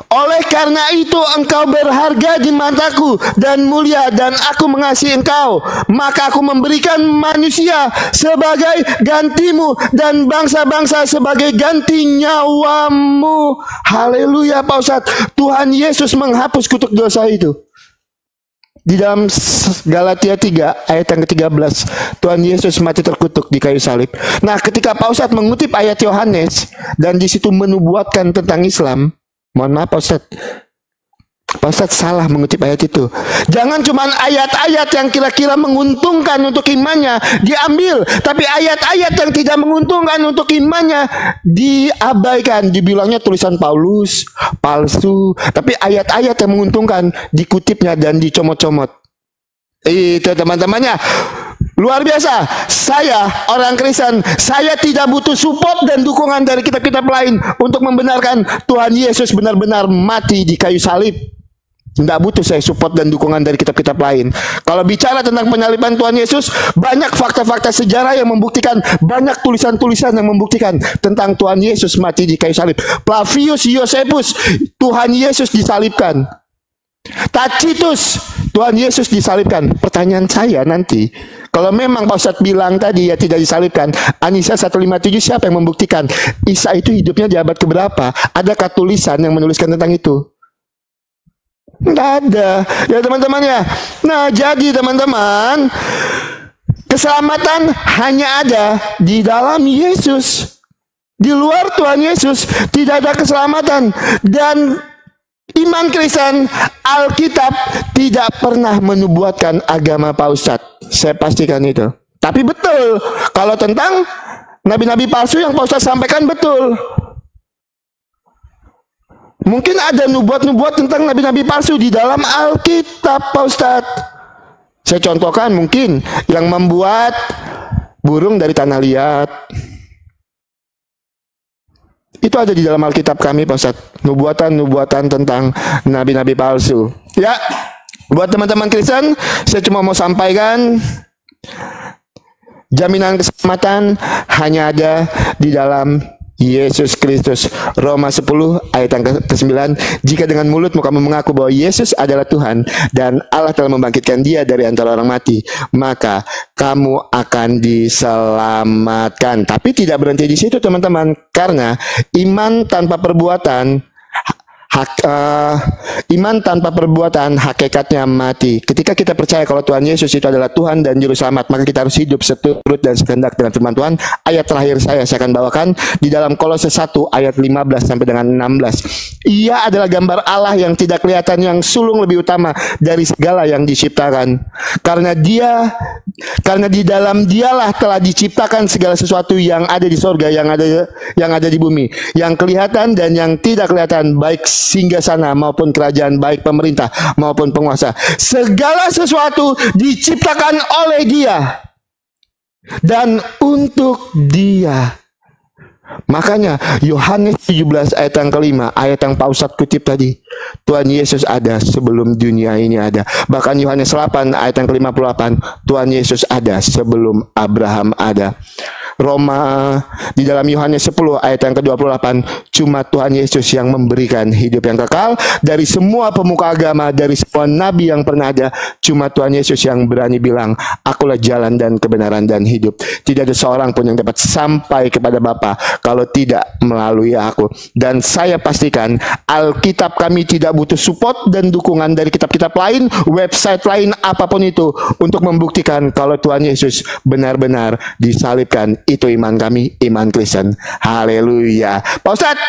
S2: Oleh karena itu engkau berharga di mataku dan mulia, dan aku mengasihi engkau, maka aku memberikan manusia sebagai gantimu dan bangsa-bangsa sebagai ganti nyawamu. Haleluya Pak Ustadz. Tuhan Yesus menghapus kutuk dosa itu. Di dalam Galatia 3 ayat yang ke-13, Tuhan Yesus mati terkutuk di kayu salib. Nah, ketika Pak Ustadz mengutip ayat Yohanes dan di situ menubuatkan tentang Islam, mohon maaf Pak Ustadz, Pak Ustadz salah mengutip ayat itu. Jangan cuma ayat-ayat yang kira-kira menguntungkan untuk imannya diambil, tapi ayat-ayat yang tidak menguntungkan untuk imannya diabaikan. Dibilangnya tulisan Paulus, palsu, tapi ayat-ayat yang menguntungkan dikutipnya dan dicomot-comot. Itu teman-temannya. Luar biasa. Saya orang Kristen, saya tidak butuh support dan dukungan dari kitab-kitab lain untuk membenarkan Tuhan Yesus benar-benar mati di kayu salib. Tidak butuh saya support dan dukungan dari kitab-kitab lain. Kalau bicara tentang penyaliban Tuhan Yesus, banyak fakta-fakta sejarah yang membuktikan, banyak tulisan-tulisan yang membuktikan tentang Tuhan Yesus mati di kayu salib. Flavius Josephus, Tuhan Yesus disalibkan. Tacitus, Tuhan Yesus disalibkan. Pertanyaan saya nanti, kalau memang Pak Ustadz bilang tadi ya tidak disalibkan, Anisa 157 siapa yang membuktikan Isa itu hidupnya di abad keberapa? Adakah tulisan yang menuliskan tentang itu? Tidak ada ya teman-teman ya. Nah, jadi teman-teman, keselamatan hanya ada di dalam Yesus. Di luar Tuhan Yesus tidak ada keselamatan. Dan iman Kristen, Alkitab tidak pernah menubuatkan agama Pak Ustadz. Saya pastikan itu. Tapi betul, kalau tentang nabi-nabi palsu yang Pak Ustadz sampaikan betul. Mungkin ada nubuat-nubuat tentang nabi-nabi palsu di dalam Alkitab Pak Ustadz. Saya contohkan mungkin yang membuat burung dari tanah liat. Itu ada di dalam Alkitab kami Pak Ustadz. Nubuatan-nubuatan tentang nabi-nabi palsu. Ya, buat teman-teman Kristen, saya cuma mau sampaikan jaminan keselamatan hanya ada di dalam Yesus Kristus. Roma 10 ayat yang ke-9, jika dengan mulutmu kamu mengaku bahwa Yesus adalah Tuhan dan Allah telah membangkitkan dia dari antara orang mati, maka kamu akan diselamatkan. Tapi tidak berhenti di situ teman-teman, karena iman tanpa perbuatan iman tanpa perbuatan hakikatnya mati. Ketika kita percaya kalau Tuhan Yesus itu adalah Tuhan dan Juru Selamat, maka kita harus hidup seturut dan sekehendak dengan firman Tuhan. Ayat terakhir saya akan bawakan di dalam Kolose 1 ayat 15 sampai dengan 16. Ia adalah gambar Allah yang tidak kelihatan, yang sulung lebih utama dari segala yang diciptakan. Karena di dalam dialah telah diciptakan segala sesuatu yang ada di sorga, yang ada di bumi, yang kelihatan dan yang tidak kelihatan, baik singgasana maupun kerajaan, baik pemerintah maupun penguasa. Segala sesuatu diciptakan oleh Dia dan untuk Dia. Makanya Yohanes 17 ayat yang kelima, ayat yang Pak Ustadz kutip tadi, Tuhan Yesus ada sebelum dunia ini ada. Bahkan Yohanes 8 ayat yang ke-58, Tuhan Yesus ada sebelum Abraham ada. Roma, di dalam Yohanes 10 ayat yang ke-28, cuma Tuhan Yesus yang memberikan hidup yang kekal. Dari semua pemuka agama, dari semua nabi yang pernah ada, cuma Tuhan Yesus yang berani bilang, akulah jalan dan kebenaran dan hidup. Tidak ada seorang pun yang dapat sampai kepada Bapa kalau tidak melalui aku. Dan saya pastikan Alkitab kami tidak butuh support dan dukungan dari kitab-kitab lain, website lain, apapun itu, untuk membuktikan kalau Tuhan Yesus benar-benar disalibkan. Itu iman kami, iman Kristen. Haleluya. Pak Ustadz,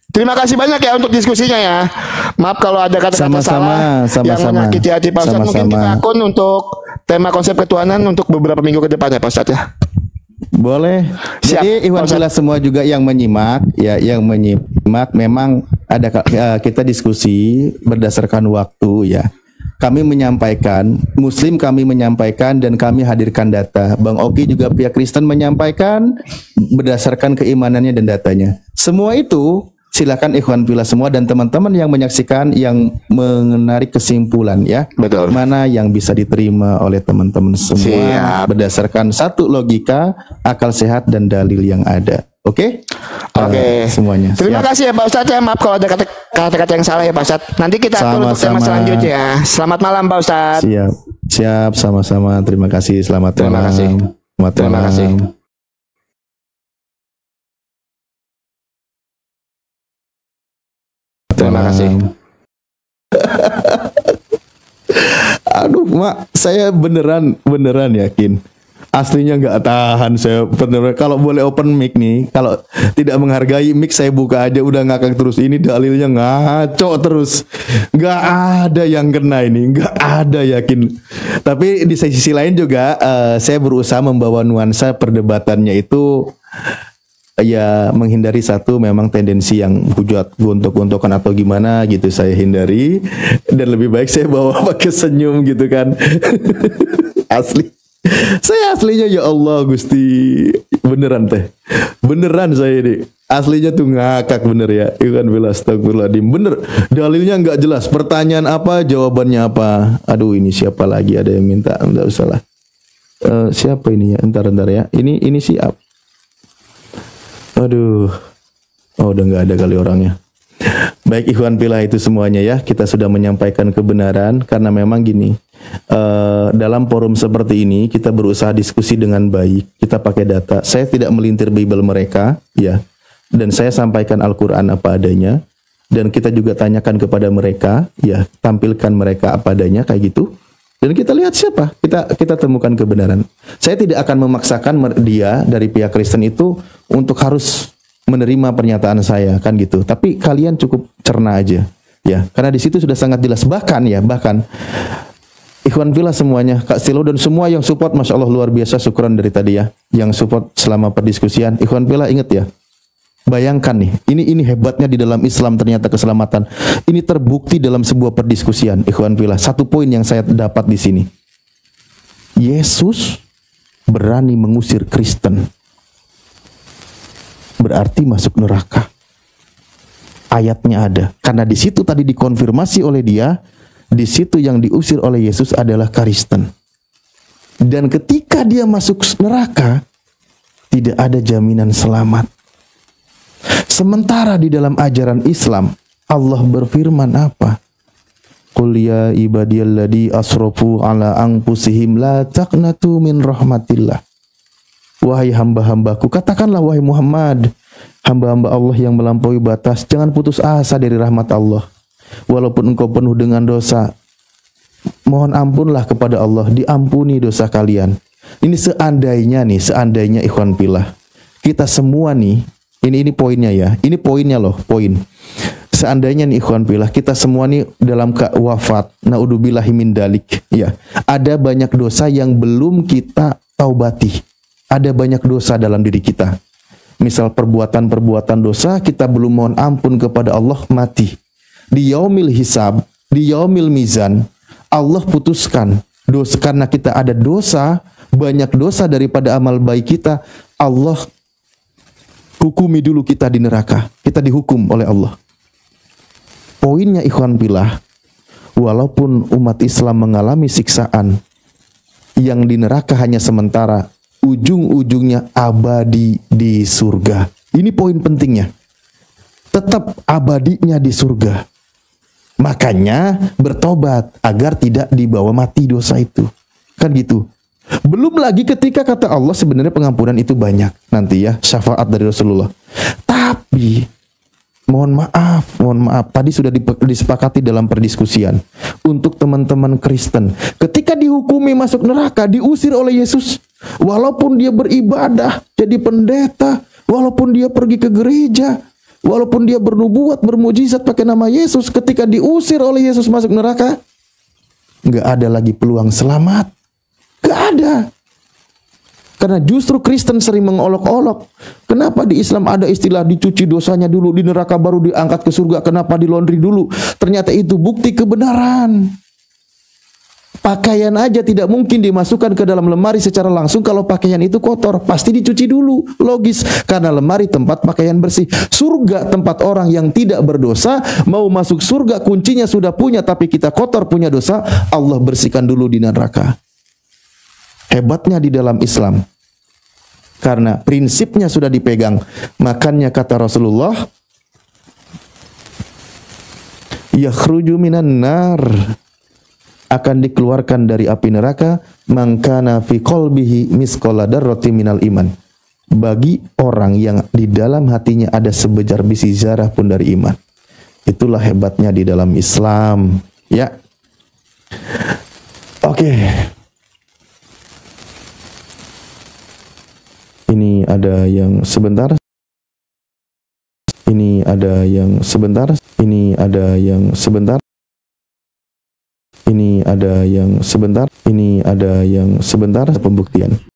S2: terima kasih banyak ya untuk diskusinya ya. Maaf kalau ada kata-kata salah yang menyakiti hati Pak Ustadz. Mungkin kita akun untuk tema konsep ketuhanan untuk beberapa minggu ke depan ya Pak Ustadz ya.
S1: Boleh.
S2: Siap,
S1: jadi Ikhwan Fillah semua juga yang menyimak ya, yang menyimak memang ada kita diskusi berdasarkan waktu ya. Kami menyampaikan, Muslim kami menyampaikan dan kami hadirkan data. Bang Oki juga pihak Kristen menyampaikan berdasarkan keimanannya dan datanya. Semua itu silakan Ikhwan Fillah semua dan teman-teman yang menyaksikan yang menarik kesimpulan ya.
S2: Betul.
S1: Mana yang bisa diterima oleh teman-teman semua. Siap. Berdasarkan satu logika, akal sehat dan dalil yang ada. Oke?
S2: Oke.
S1: Semuanya.
S2: Terima kasih ya Pak Ustadz ya. Maaf kalau ada kata-kata yang salah ya Pak Ustadz. Nanti kita atur untuk tema selanjutnya. Selamat malam Pak Ustadz.
S1: Siap. Siap, sama-sama. Terima kasih. Selamat
S2: Terima
S1: malam.
S2: kasih.
S1: Terima kasih.
S2: Terima kasih.
S1: Aduh, Mak, saya beneran yakin. Aslinya nggak tahan saya bener. Kalau boleh open mic nih, kalau tidak menghargai mic saya buka aja udah ngakak terus. Ini dalilnya ngaco terus, nggak ada yang kena ini, nggak ada yakin. Tapi di sisi lain juga saya berusaha membawa nuansa perdebatannya itu ya menghindari satu memang tendensi yang hujat gontok-gontokan atau gimana gitu saya hindari, dan lebih baik saya bawa pakai senyum gitu kan. Asli. Saya aslinya ya Allah Gusti, beneran teh, beneran saya ini aslinya tuh ngakak bener ya. Ikhwan fillah, astagfirullahaladzim, bener dalilnya nggak jelas, pertanyaan apa jawabannya apa. Aduh, ini siapa lagi, ada yang minta, nggak usah lah. Siapa ini ya, entar ya, ini siap. Aduh, oh udah nggak ada kali orangnya. Baik Ikhwan fillah, itu semuanya ya, kita sudah menyampaikan kebenaran karena memang gini, dalam forum seperti ini kita berusaha diskusi dengan baik, kita pakai data. Saya tidak melintir Bible mereka ya, dan saya sampaikan Al-Quran apa adanya, dan kita juga tanyakan kepada mereka ya, tampilkan mereka apa adanya kayak gitu, dan kita lihat siapa, kita temukan kebenaran. Saya tidak akan memaksakan dia dari pihak Kristen itu untuk harus menerima pernyataan saya kan gitu, tapi kalian cukup cerna aja ya, karena di situ sudah sangat jelas. Bahkan Ikhwan fillah semuanya, Kak Stilo dan semua yang support, Masya Allah luar biasa, syukuran dari tadi ya, yang support selama perdiskusian. Ikhwan fillah ingat ya, bayangkan nih, ini hebatnya di dalam Islam ternyata keselamatan. Ini terbukti dalam sebuah perdiskusian. Ikhwan fillah, satu poin yang saya dapat di sini, Yesus berani mengusir Kristen, berarti masuk neraka. Ayatnya ada, karena di situ tadi dikonfirmasi oleh dia. Di situ yang diusir oleh Yesus adalah Kristen. Dan ketika dia masuk neraka, tidak ada jaminan selamat. Sementara di dalam ajaran Islam, Allah berfirman apa? Qul ya ibadiyalladzi asrafu ala anfusihim la taqnatu min rahmatillah. Wahai hamba-hambaku, katakanlah wahai Muhammad, hamba-hamba Allah yang melampaui batas, jangan putus asa dari rahmat Allah. Walaupun engkau penuh dengan dosa, mohon ampunlah kepada Allah, diampuni dosa kalian. Ini seandainya Ikhwan fillah, kita semua nih, ini poinnya ya, ini poinnya loh, poin. Seandainya nih Ikhwan fillah, kita semua nih dalam wafat, naudzubillahi min dalik ya, ada banyak dosa yang belum kita taubati, ada banyak dosa dalam diri kita. Misal perbuatan dosa kita belum mohon ampun kepada Allah, mati. Di yaumil hisab, di yaumil mizan, Allah putuskan dosa, karena kita ada dosa, banyak dosa daripada amal baik kita, Allah hukumi dulu kita di neraka. Kita dihukum oleh Allah. Poinnya Ikhwan fillah, walaupun umat Islam mengalami siksaan yang di neraka hanya sementara, ujung-ujungnya abadi di surga. Ini poin pentingnya. Tetap abadinya di surga. Makanya bertobat agar tidak dibawa mati dosa itu. Kan gitu. Belum lagi ketika kata Allah sebenarnya pengampunan itu banyak. Nanti ya, syafaat dari Rasulullah. Tapi mohon maaf. Tadi sudah disepakati dalam perdiskusian. Untuk teman-teman Kristen, ketika dihukumi masuk neraka, diusir oleh Yesus. Walaupun dia beribadah, jadi pendeta, walaupun dia pergi ke gereja, walaupun dia bernubuat, bermujizat pakai nama Yesus, ketika diusir oleh Yesus masuk neraka, nggak ada lagi peluang selamat. Nggak ada. Karena justru Kristen sering mengolok-olok. Kenapa di Islam ada istilah dicuci dosanya dulu, di neraka baru diangkat ke surga, kenapa di laundry dulu? Ternyata itu bukti kebenaran. Pakaian aja tidak mungkin dimasukkan ke dalam lemari secara langsung kalau pakaian itu kotor. Pasti dicuci dulu, logis. Karena lemari tempat pakaian bersih. Surga tempat orang yang tidak berdosa. Mau masuk surga kuncinya sudah punya, tapi kita kotor punya dosa, Allah bersihkan dulu di neraka. Hebatnya di dalam Islam. Karena prinsipnya sudah dipegang. Makanya kata Rasulullah, yakhruju minan nar, akan dikeluarkan dari api neraka mangkana fi qalbihi misqala darrati minal iman. Bagi orang yang di dalam hatinya ada sebejar biji zarah pun dari iman. Itulah hebatnya di dalam Islam, ya. Oke. Ini ada yang sebentar. Ini ada yang sebentar. Ini ada yang sebentar. Ini ada yang sebentar. Ini ada yang sebentar. Pembuktian.